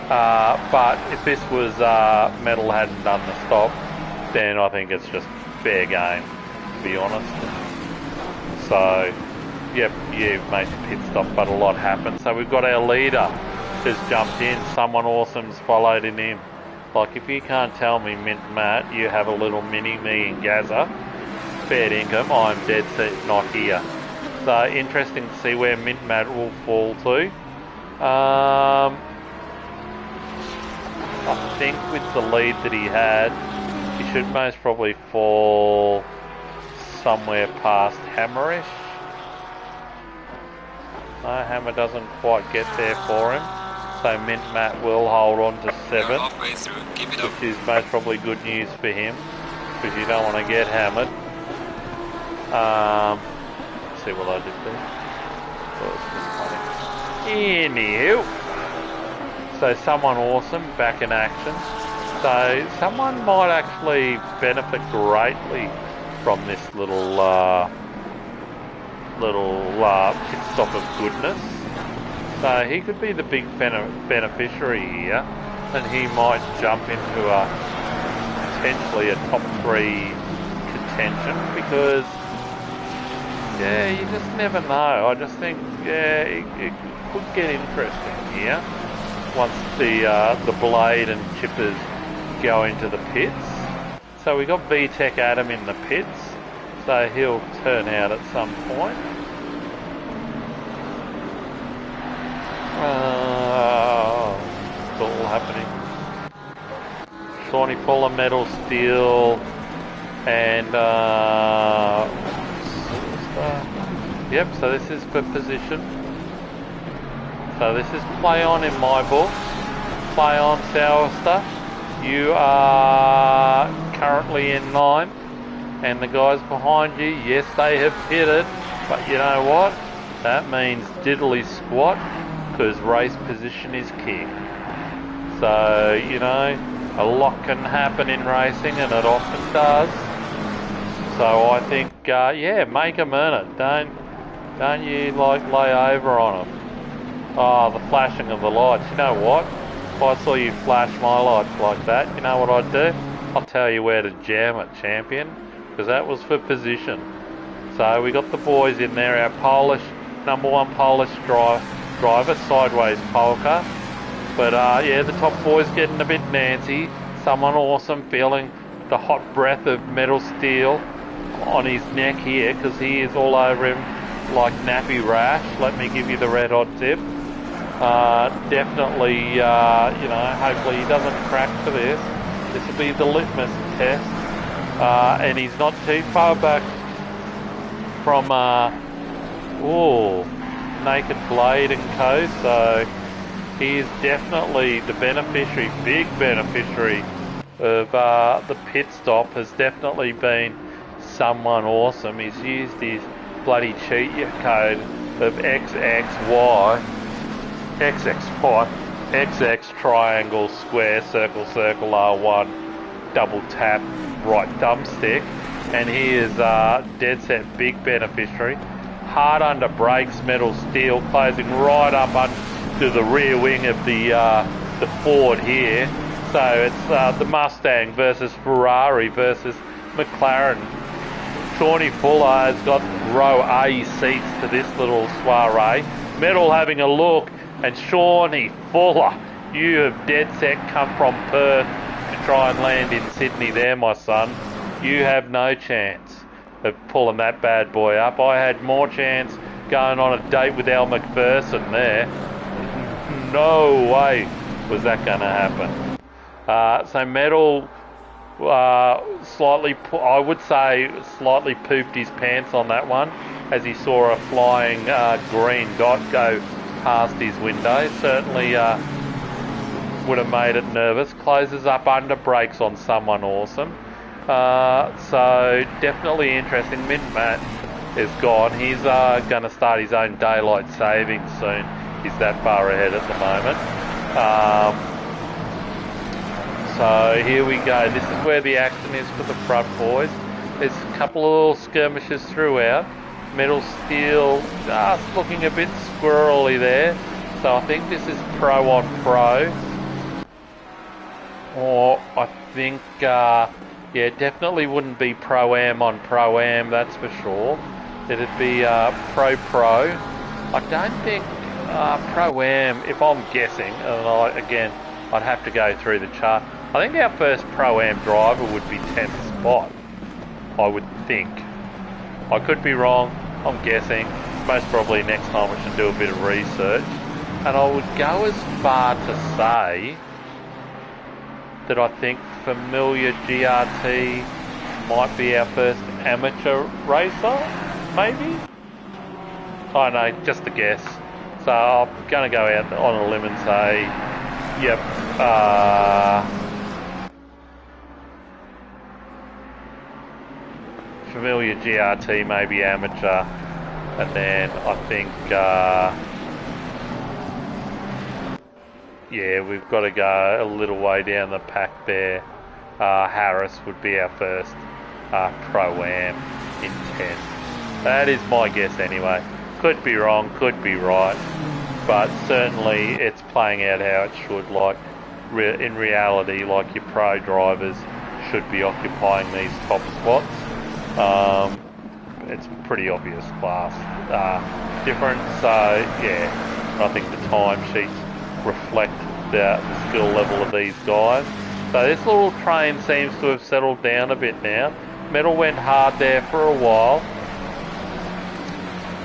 but if this was Metal hadn't done the stop, then I think it's just fair game, to be honest. So, yep, you made the pit stop, but a lot happened. So we've got our leader just jumped in. Someone awesome's followed in him. Like, if you can't tell me, Mint Matt, you have a little mini-me in Gaza, fair income, I'm dead set not here. So interesting to see where Mint Matt will fall to. I think with the lead that he had, he should most probably fall somewhere past Hammerish. No, Hammer doesn't quite get there for him. So Mint Matt will hold on to 7, which is most probably good news for him, because you don't want to get hammered. Let's see what I did there. Anywho, so someone awesome back in action. So someone might actually benefit greatly from this little pit stop of goodness. So he could be the big beneficiary here, and he might jump into potentially a top 3 attention because, yeah, you just never know. I just think, yeah, it could get interesting here once the blade and chippers go into the pits. So we got VTech Adam in the pits, so he'll turn out at some point. It's all happening. Shawnee Fuller, Metal Steel, and yep, so this is for position. So this is play on in my book. Play on, Sourster. You are currently in 9th, and the guys behind you, yes, they have pitted, but you know what? That means diddly squat, because race position is king. So, you know, a lot can happen in racing, and it often does. So I think, yeah, make them earn it. Don't you like lay over on them. Oh, the flashing of the lights. You know what? If I saw you flash my lights like that, you know what I'd do? I'll tell you where to jam it, champion, because that was for position. So we got the boys in there, our Polish, #1 Polish driver, sideways polka. But yeah, the top boy's getting a bit nancy. Someone awesome, feeling the hot breath of Metal Steel on his neck here, because he is all over him like nappy rash. Let me give you the red hot tip. Definitely, you know, hopefully he doesn't crack for this. This will be the litmus test. And he's not too far back from, Naked Blade and co, so he is definitely the beneficiary, big beneficiary of the pit stop. Has definitely been someone awesome. He's used his bloody cheat code of XXY, XX triangle, square, circle, circle, R1, double tap, right thumbstick, and he is dead set big beneficiary. Hard under brakes, Metal Steel, closing right up under the rear wing of the Ford here. So it's the Mustang versus Ferrari versus McLaren. Shawnee Fuller has got row A seats to this little soiree. Metal having a look, and Shawnee Fuller, you have dead set come from Perth to try and land in Sydney there, my son. You have no chance of pulling that bad boy up. I had more chance going on a date with Al McPherson there. No way was that going to happen. So Metal slightly, I would say, slightly pooped his pants on that one as he saw a flying green dot go past his window. Certainly would have made it nervous. Closes up under brakes on someone awesome. So definitely interesting. Mint-Matt is gone. He's going to start his own daylight savings soon. He's that far ahead at the moment. So here we go. This is where the action is for the front boys. There's a couple of little skirmishes throughout. Metal Steel just looking a bit squirrely there. So I think this is pro on pro. Or I think, yeah, definitely wouldn't be pro-am on pro-am, that's for sure. It'd be pro-pro. I don't think pro-am, if I'm guessing, and again, I'd have to go through the chart. I think our first pro-am driver would be 10th spot, I would think. I could be wrong, I'm guessing. Most probably next time we should do a bit of research. And I would go as far to say that I think Familiar GRT might be our first amateur racer, maybe? I don't know, just a guess. So I'm going to go out on a limb and say, yep, Familiar GRT, maybe amateur, and then I think, yeah, we've got to go a little way down the pack there. Harris would be our first Pro-Am in 10. That is my guess anyway. Could be wrong, could be right, but certainly it's playing out how it should. Like in reality, like your pro drivers should be occupying these top spots. It's pretty obvious class difference. So yeah, I think the timesheets reflect the skill level of these guys. So this little train seems to have settled down a bit now. Metal went hard there for a while,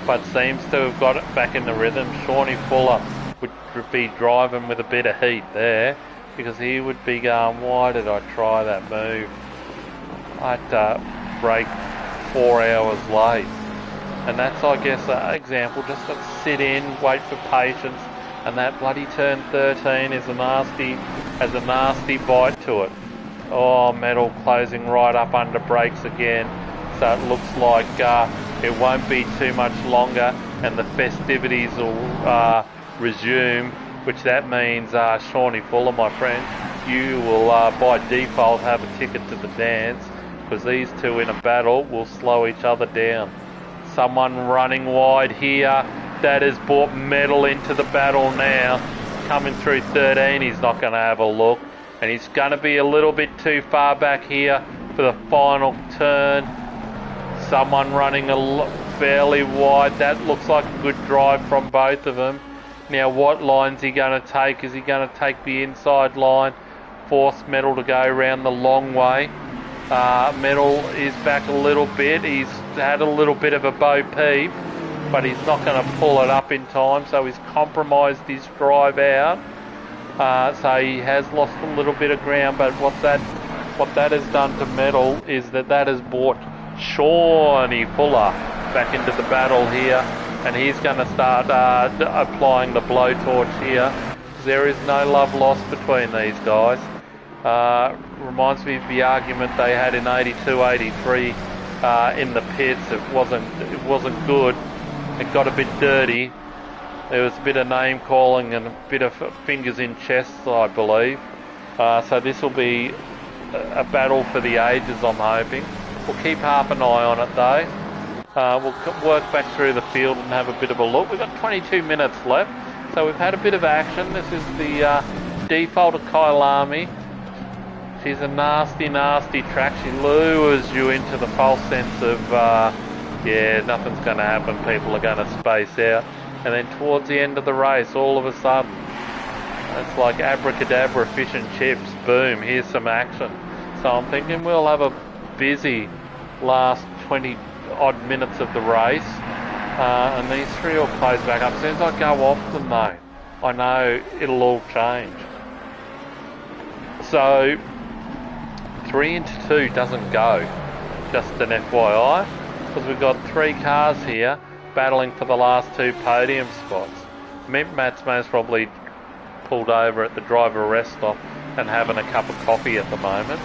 but seems to have got it back in the rhythm. Shawnee Fuller would be driving with a bit of heat there, because he would be going, why did I try that move? I had to break 4 hours late. And that's, I guess, an example. Just to sit in, wait for patience, and that bloody turn 13 is has a nasty bite to it. Oh, Metal closing right up under brakes again. So it looks like it won't be too much longer, and the festivities will resume, which that means Shawnee Fuller, my friend, you will by default have a ticket to the dance, because these two in a battle will slow each other down. Someone running wide here. That has brought Metal into the battle now. Coming through 13, he's not going to have a look. And he's going to be a little bit too far back here for the final turn. Someone running fairly wide. That looks like a good drive from both of them. Now what line's he going to take? Is he going to take the inside line? Force Metal to go around the long way. Metal is back a little bit. He's had a little bit of a bo peep, but he's not going to pull it up in time, so he's compromised his drive out. So he has lost a little bit of ground, but what that has done to Metal is that has brought Shawnee Fuller back into the battle here, and he's going to start applying the blowtorch here. There is no love lost between these guys. Reminds me of the argument they had in 82-83 in the pits. It wasn't good. It got a bit dirty. There was a bit of name calling and a bit of fingers in chests, I believe. So this will be a battle for the ages, I'm hoping. We'll keep half an eye on it though. We'll work back through the field and have a bit of a look. We've got 22 minutes left, so we've had a bit of action. This is the default of Kyalami. She's a nasty, nasty track. She lures you into the false sense of, yeah, nothing's going to happen. People are going to space out. And then towards the end of the race, all of a sudden, it's like abracadabra, fish and chips. Boom, here's some action. So I'm thinking we'll have a busy last 20 odd minutes of the race. And these three will close back up. As soon as I go off them though, I know it'll all change. So 3 into 2 doesn't go, just an FYI, because we've got 3 cars here battling for the last 2 podium spots. Matt's most probably pulled over at the driver rest stop and having a cup of coffee at the moment.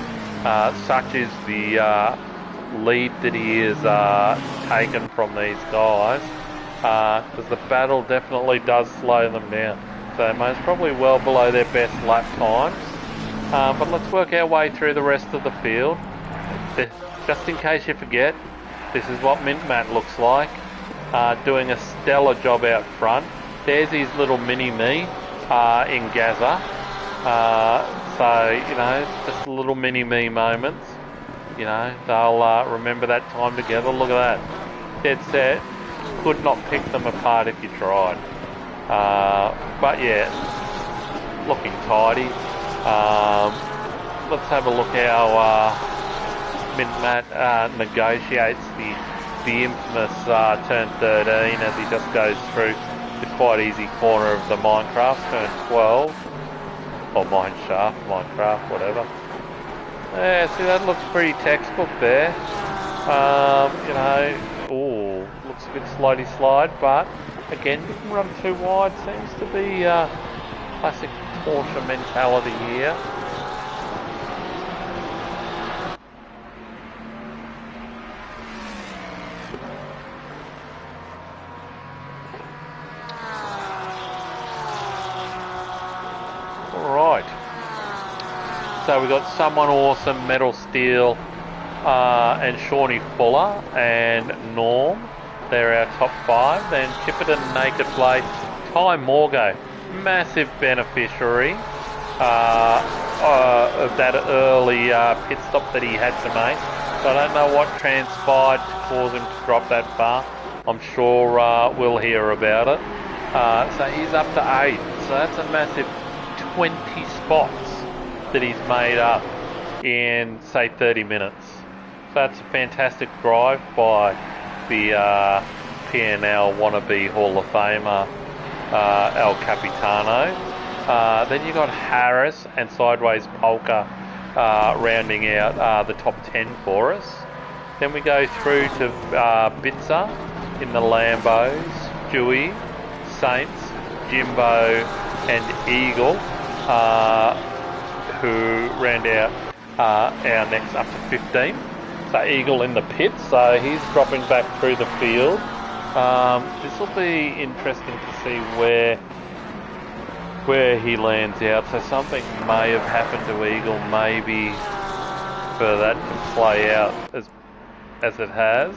Such is the lead that he is taken from these guys, because the battle definitely does slow them down. So most probably well below their best lap times. But let's work our way through the rest of the field. Just in case you forget, this is what Mint Matt looks like, doing a stellar job out front. There's his little mini-me in Gaza. So, you know, just little mini-me moments. You know, they'll remember that time together. Look at that. Dead set. Could not pick them apart if you tried. But yeah, looking tidy. Let's have a look how Mint Matt negotiates the infamous turn 13 as he just goes through the quite easy corner of the Minecraft, turn 12, or Minecraft, whatever. Yeah, see, that looks pretty textbook there. You know, ooh, looks a bit slidey slide, but again, didn't run too wide. Seems to be classic Porsche mentality here. Alright. So we've got Someone Awesome, Metal Steel, and Shawnee Fuller and Norm. They're our top 5. Then Chipperton, Naked Blade, Ty Morgo, massive beneficiary of that early pit stop that he had to make. So I don't know what transpired to cause him to drop that far. I'm sure we'll hear about it. So he's up to 8. So that's a massive 20 spots that he's made up in, say, 30 minutes. So that's a fantastic drive by the PNL wannabe Hall of Famer El Capitano. Then you got Harris and Sideways Polka rounding out the top 10 for us. Then we go through to Bitzer in the Lambos, Dewey, Saints, Jimbo and Eagle, who round out our next up to 15. So Eagle in the pits, so he's dropping back through the field. This will be interesting to see where he lands out. So something may have happened to Eagle, maybe for that to play out as it has.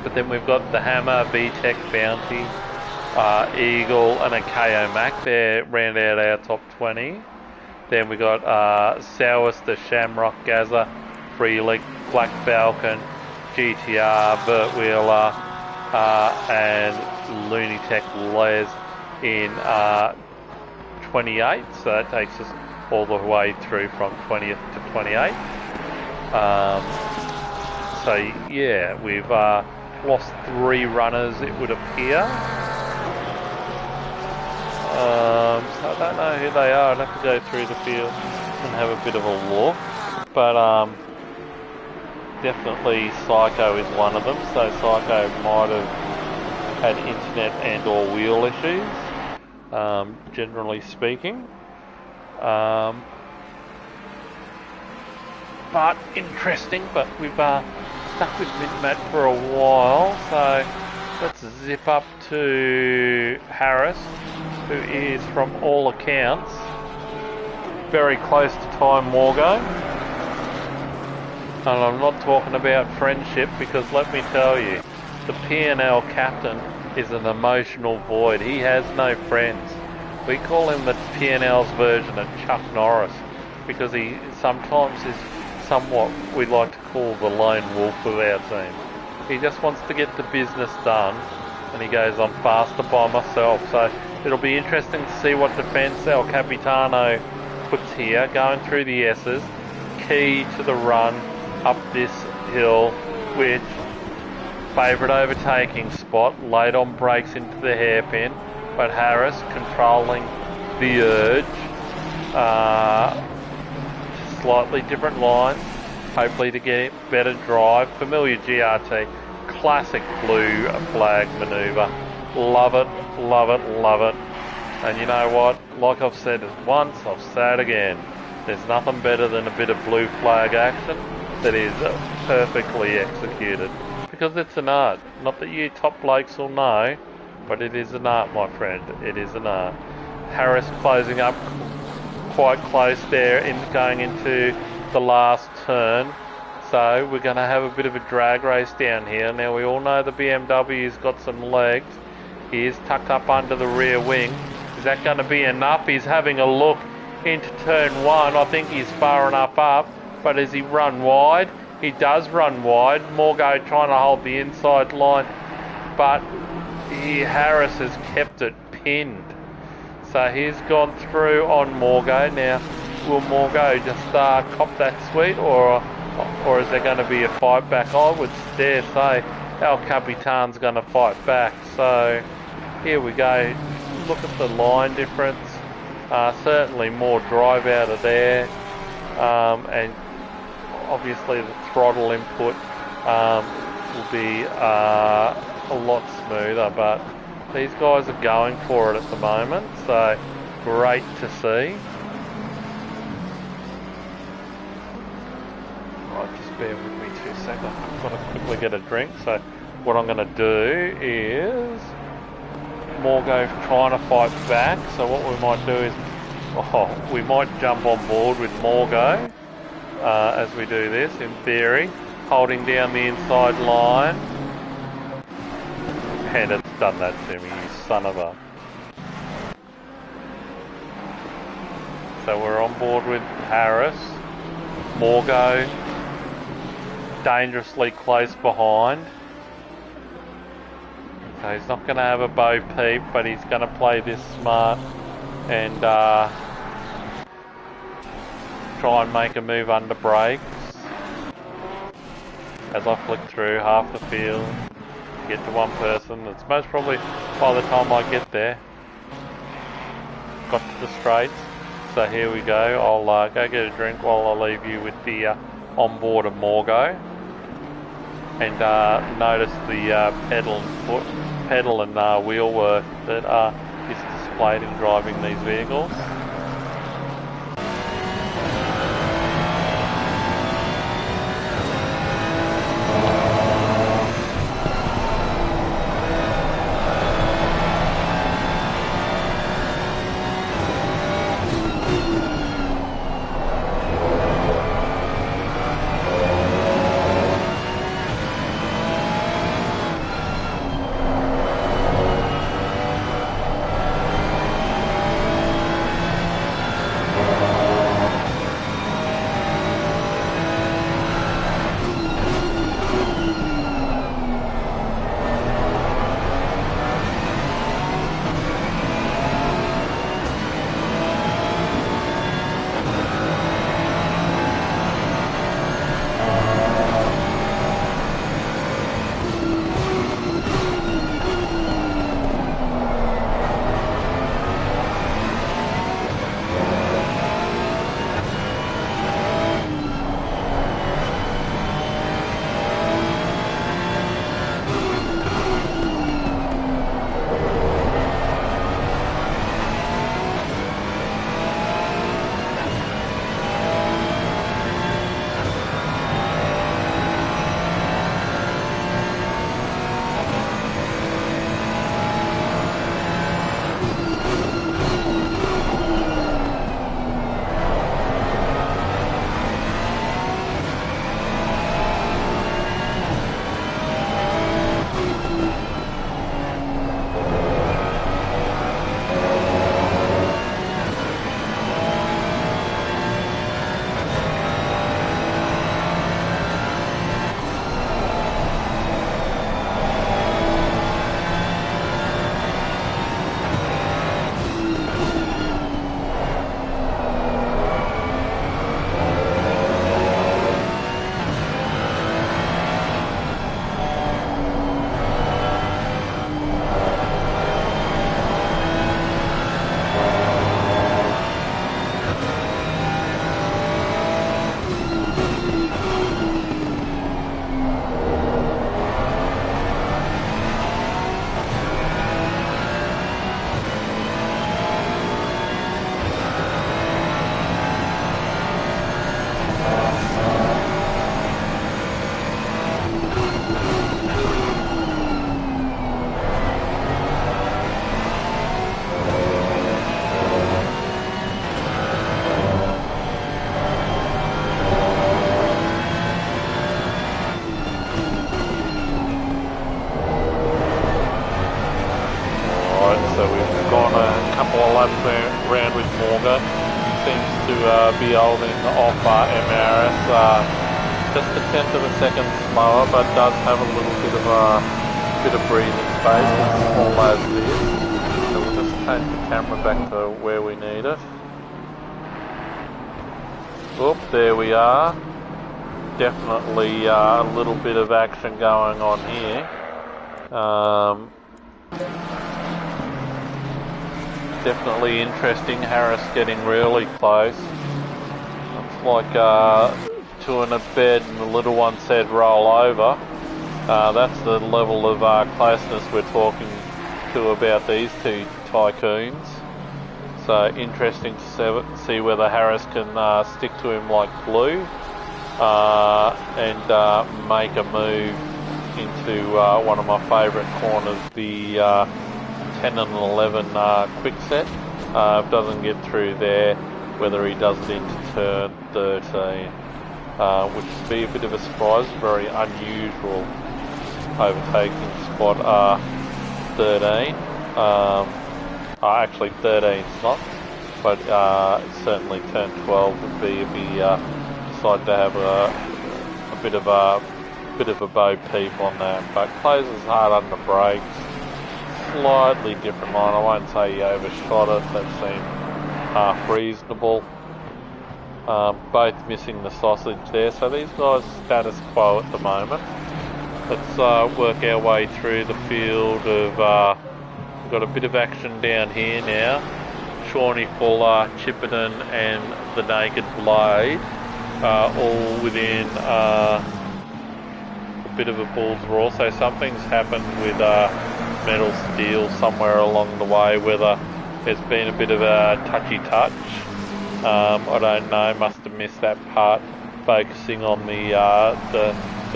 But then we've got the Hammer, VTech, Bounty, Eagle and a KO Mac there, round out our top 20. Then we got Sowers, the Shamrock, Gaza, Freelick, Black Falcon, GTR, Burt Wheeler, and Looney Tech Les in 28. So that takes us all the way through from 20th to 28. So yeah, we've lost 3 runners, it would appear. So I don't know who they are. I'd have to go through the field and have a bit of a look. But definitely Psycho is one of them. So Psycho might have had internet and or wheel issues, generally speaking. But interesting, but we've stuck with Mint-Mat for a while, so let's zip up to Harris, who is, from all accounts, very close to Time Morgo. And I'm not talking about friendship, because let me tell you, the PNL captain is an emotional void. He has no friends. We call him the PNL's version of Chuck Norris, because he sometimes is somewhat we like to call the lone wolf of our team. He just wants to get the business done, and he goes, I'm faster by myself. So it'll be interesting to see what defence El Capitano puts here, going through the S's, key to the run up this hill, which favourite overtaking spot, late on brakes into the hairpin, but Harris controlling the urge. Slightly different lines, hopefully to get better drive. Familiar GRT, classic blue flag manoeuvre. Love it, love it, love it. And you know what? Like I've said it once, I've said it again. There's nothing better than a bit of blue flag action that is perfectly executed. Because it's an art. Not that you top blokes will know, but it is an art, my friend. It is an art. Harris closing up quite close there in going into the last turn, so we're going to have a bit of a drag race down here. Now we all know the BMW's got some legs. He is tucked up under the rear wing. Is that going to be enough? He's having a look into turn 1. I think he's far enough up, but does he run wide? He does run wide. Morgo trying to hold the inside line, but Harris has kept it pinned. So he's gone through on Morgo. Now, will Morgo just cop that sweet, or is there going to be a fight back? I would dare say El Capitan's going to fight back. So here we go. Look at the line difference. Certainly more drive out of there, and obviously the throttle input will be a lot smoother, but these guys are going for it at the moment, so great to see. Right, just bear with me 2 seconds. I've got to quickly get a drink. So what I'm going to do is Morgo trying to fight back. So what we might do is we might jump on board with Morgo as we do this, in theory, holding down the inside line. And it's done that to me, you son of a... So we're on board with Harris. Morgo dangerously close behind. So he's not going to have a bow peep, but he's going to play this smart and try and make a move under brakes. As I flick through half the field, get to one person. It's most probably by the time I get there. Got to the straights. So here we go. I'll go get a drink while I leave you with the onboard of Morgo. And notice the pedal and wheel work that is displayed in driving these vehicles. Round with Morgan. Seems to be holding off MRS just a tenth of a second slower, but does have a little bit of breathing space. It's small as it is. So we'll just change the camera back to where we need it. Oop, there we are. Definitely a little bit of action going on here. Definitely interesting. Harris getting really close. Looks like two in a bed and the little one said roll over. That's the level of closeness we're talking to about these two tycoons. So interesting to see whether Harris can stick to him like glue and make a move into one of my favourite corners, the 10 and 11 quick set. If doesn't get through there, whether he does it into turn 13, which would be a bit of a surprise. Very unusual overtaking spot 13. Actually 13's not, but certainly turn 12 would be decided to have a bit of a bo peep on that, but closes hard under brakes. Slightly different line. I won't say he overshot it. That seemed half reasonable. Both missing the sausage there, so these guys status quo at the moment. Let's work our way through the field of. We've got a bit of action down here now. Shawnee Fuller, Chipperton, and the Naked Blade, all within a bit of a bull's roar. So something's happened with Metal Steel somewhere along the way, whether there's been a bit of a touchy touch. I don't know, must have missed that part, focusing on the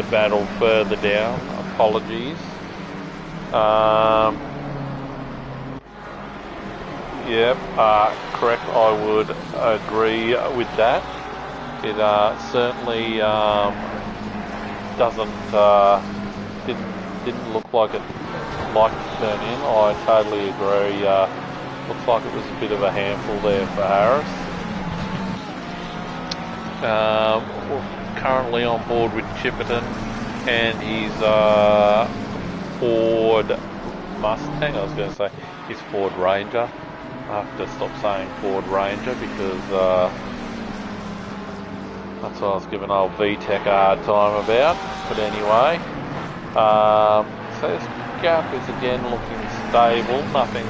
battle further down. Apologies. Yep, correct, I would agree with that. It certainly didn't look like it liked to turn in. I totally agree. Looks like it was a bit of a handful there for Harris. We're currently on board with Chipperton and his Ford Mustang. I was going to say his Ford Ranger. I have to stop saying Ford Ranger because that's what I was giving old VTech a hard time about. But anyway, so this gap is again looking stable. Nothing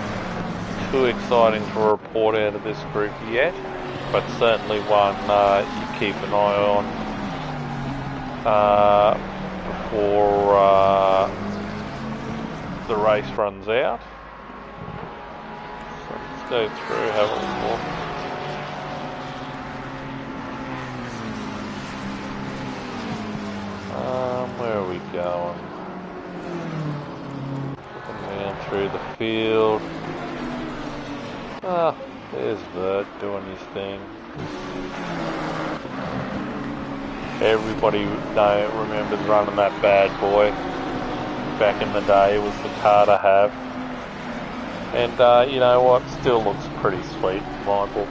too exciting to report out of this group yet, but certainly one you keep an eye on before the race runs out. So let's go through, have a look. Where are we going? Looking down through the field. Ah, there's Vert doing his thing. Everybody remembers running that bad boy. Back in the day, it was the car to have. And you know what? Still looks pretty sweet in my book.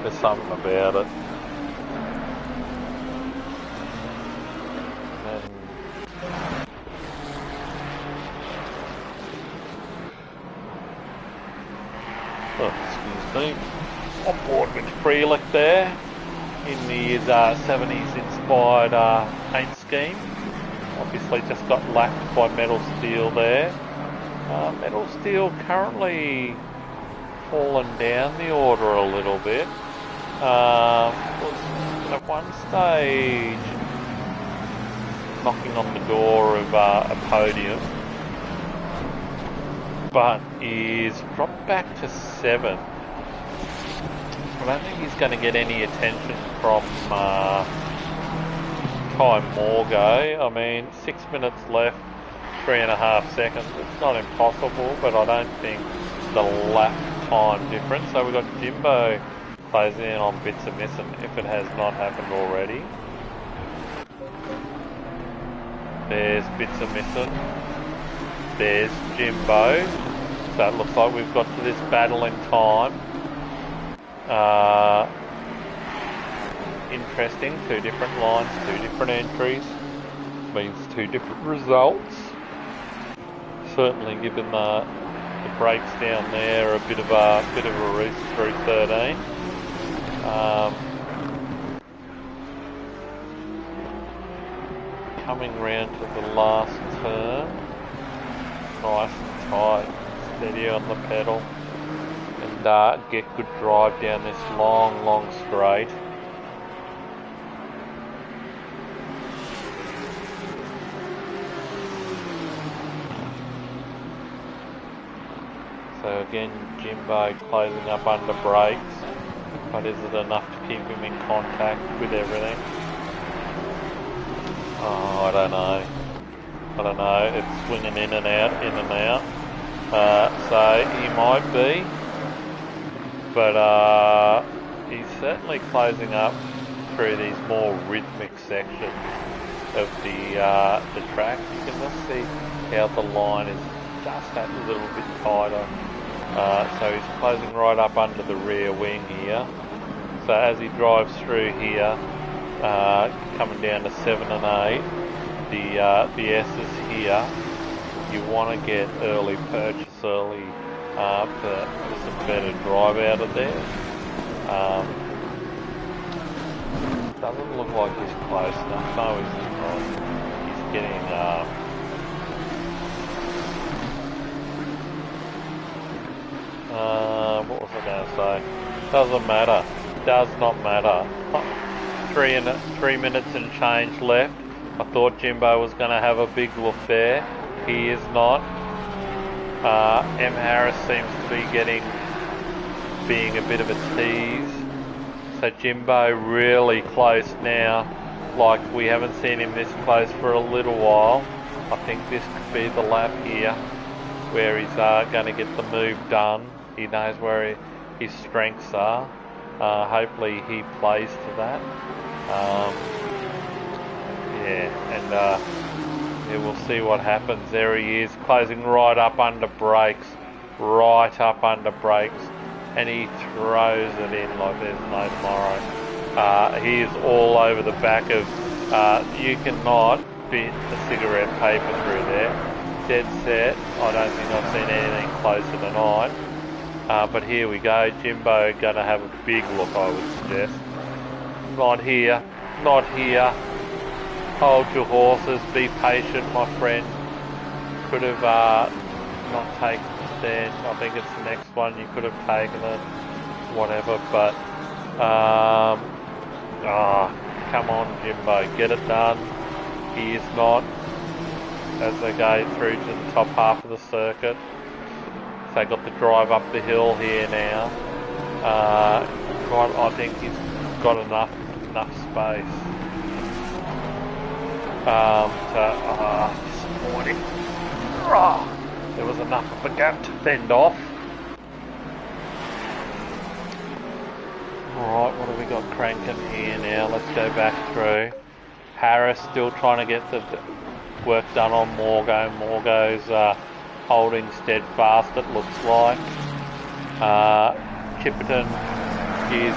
There's something about it. On board with Freelick there in his 70s inspired paint scheme. Obviously just got lapped by Metal Steel there. Metal Steel currently fallen down the order a little bit. Was at one stage knocking on the door of a podium, but is dropped back to 7th. I don't think he's going to get any attention from Ty Morgo. I mean, 6 minutes left, 3.5 seconds. It's not impossible, but I don't think the lap time difference. So we've got Jimbo closing in on Bits of Missing, if it has not happened already. There's Bits of Missing. There's Jimbo. So it looks like we've got to this battle in time. Interesting, 2 different lines, 2 different entries, means 2 different results. Certainly given the breaks down there, a bit of a roost through 13. Coming round to the last turn, nice and tight, steady on the pedal. And get good drive down this long straight. So again, Jimbo closing up under brakes, but is it enough to keep him in contact with everything? Oh, I don't know. It's swinging in and out. So he might be. But he's certainly closing up through these more rhythmic sections of the track. You can just see how the line is just that little bit tighter. So he's closing right up under the rear wing here. So as he drives through here, coming down to 7 and 8. The S's here, you want to get early purchase early for some better drive out of there. Doesn't look like he's close enough. No, he's not. He's getting what was I going to say? Doesn't matter. Does not matter. 3 minutes and change left. I thought Jimbo was going to have a big look there. He is not. M. Harris seems to be being a bit of a tease. So Jimbo really close now. Like we haven't seen him this close for a little while. I think this could be the lap here where he's going to get the move done. He knows where his strengths are. Hopefully he plays to that. We'll see what happens. There he is, closing right up under brakes, and he throws it in like there's no tomorrow. He is all over the back of, you cannot fit a cigarette paper through there. Dead set. I don't think I've seen anything closer tonight. But here we go, Jimbo gonna have a big look, I would suggest. Not here. Hold your horses, be patient, my friend. Could have not taken the stand. I think it's the next one you could have taken it, whatever, but come on Jimbo, get it done. He is not, as they go through to the top half of the circuit. So they got the drive up the hill here now. I think he's got enough space. Disappointing. There was enough of a gap to fend off. Alright, what have we got cranking here now? Let's go back through. Harris still trying to get the work done on Morgo. Morgo's holding steadfast, it looks like. Chipperton is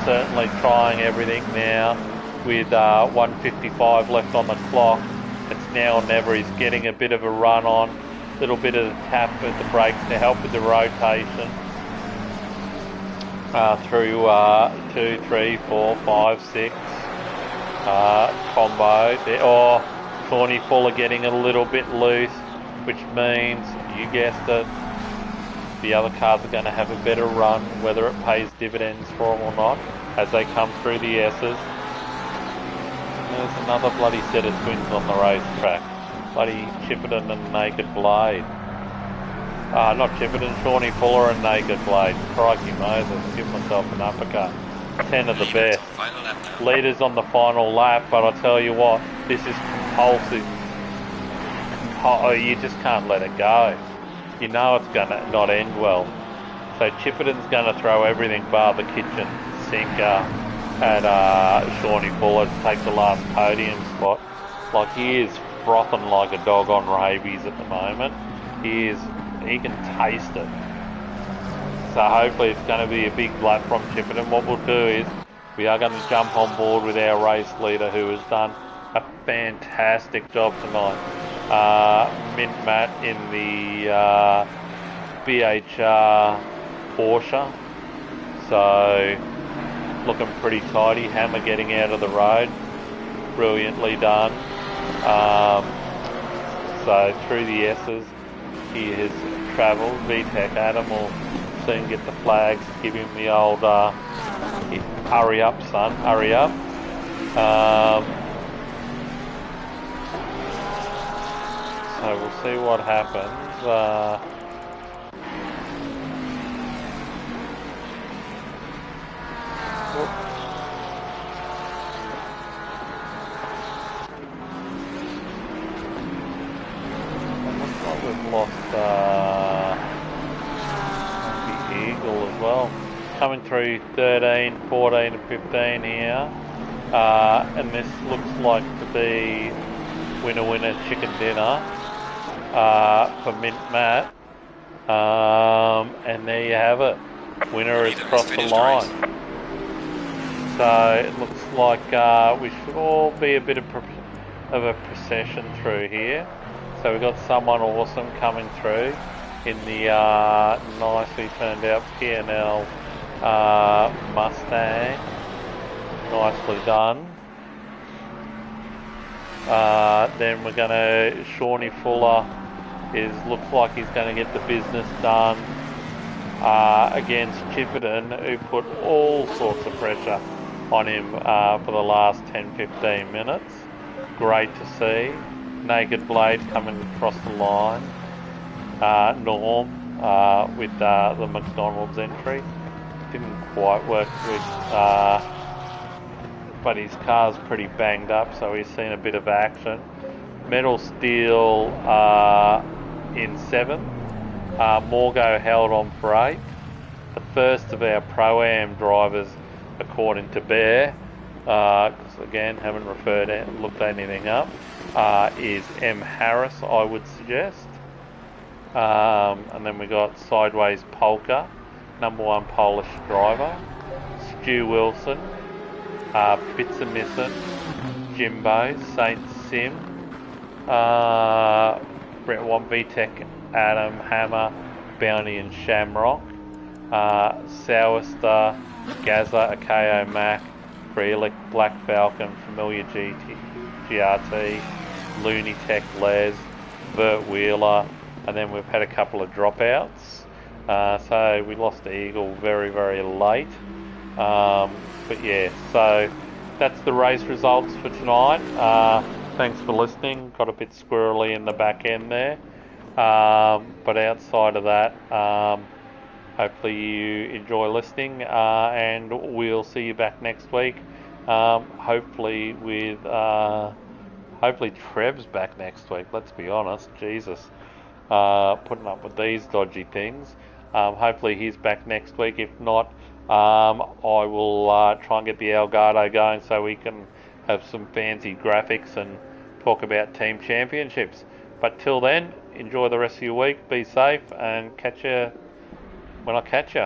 certainly trying everything now. With 1:55 left on the clock, it's now or never. He's getting a bit of a run on, little bit of a tap at the brakes to help with the rotation through 2, 3, 4, 5, 6 combo. Tawny Fuller getting a little bit loose, which means, you guessed it, the other cars are going to have a better run, whether it pays dividends for them or not, as they come through the S's. There's another bloody set of twins on the racetrack. Bloody Chipperton and Naked Blade. Not Chipperton, Shawnee Fuller and Naked Blade. Crikey Moses, give myself an uppercut. 10 of the best. Leaders on the final lap, but I tell you what, this is compulsive. You just can't let it go. You know it's going to not end well. So Chipperton's going to throw everything bar the kitchen sinker at Shawnee Fuller to take the last podium spot. Like, he is frothing like a dog on rabies at the moment. He can taste it. So hopefully it's going to be a big lap from Chipperton. What we'll do is we are going to jump on board with our race leader, who has done a fantastic job tonight. Mint Matt in the BHR Porsche. So looking pretty tidy. Hammer getting out of the road, brilliantly done. So through the S's he has travelled. VTEC Adam will soon get the flags to give him the old hurry up son, hurry up. So we'll see what happens. We've lost the Eagle as well. Coming through 13, 14 and 15 here. And this looks like to be winner chicken dinner for Mint Matt. And there you have it. Winner has crossed the line. So it looks like we should all be a bit of a procession through here. So we've got someone awesome coming through in the nicely turned out P&L Mustang. Nicely done. Then we're going to, Shawnee Fuller looks like he's going to get the business done against Chipperton, who put all sorts of pressure on him for the last 10-15 minutes. Great to see. Naked Blade coming across the line. Norm with the McDonald's entry. Didn't quite work with, but his car's pretty banged up, so he's seen a bit of action. Metal Steel in 7th. Morgo held on for 8th. The first of our Pro-Am drivers, according to Bear, because again haven't looked anything up, is M. Harris, I would suggest. And then we got Sideways Polka, #1 Polish driver. Stu Wilson, Bits of Missing, Jimbo, Saint Sim, Brett One, VTech, Adam, Hammer, Bounty and Shamrock, Sourster, Gaza, Akeo Mac, Freelick, Black Falcon, Familiar GRT, Looney Tech Les, Vert Wheeler, and then we've had a couple of dropouts. So we lost the Eagle very, very late. But yeah, so that's the race results for tonight. Thanks for listening. Got a bit squirrely in the back end there. But outside of that, hopefully you enjoy listening, and we'll see you back next week. Hopefully Trev's back next week. Let's be honest, Jesus, putting up with these dodgy things. Hopefully he's back next week. If not, I will try and get the Elgato going so we can have some fancy graphics and talk about team championships. But till then, enjoy the rest of your week, be safe, and catch you when I catch you.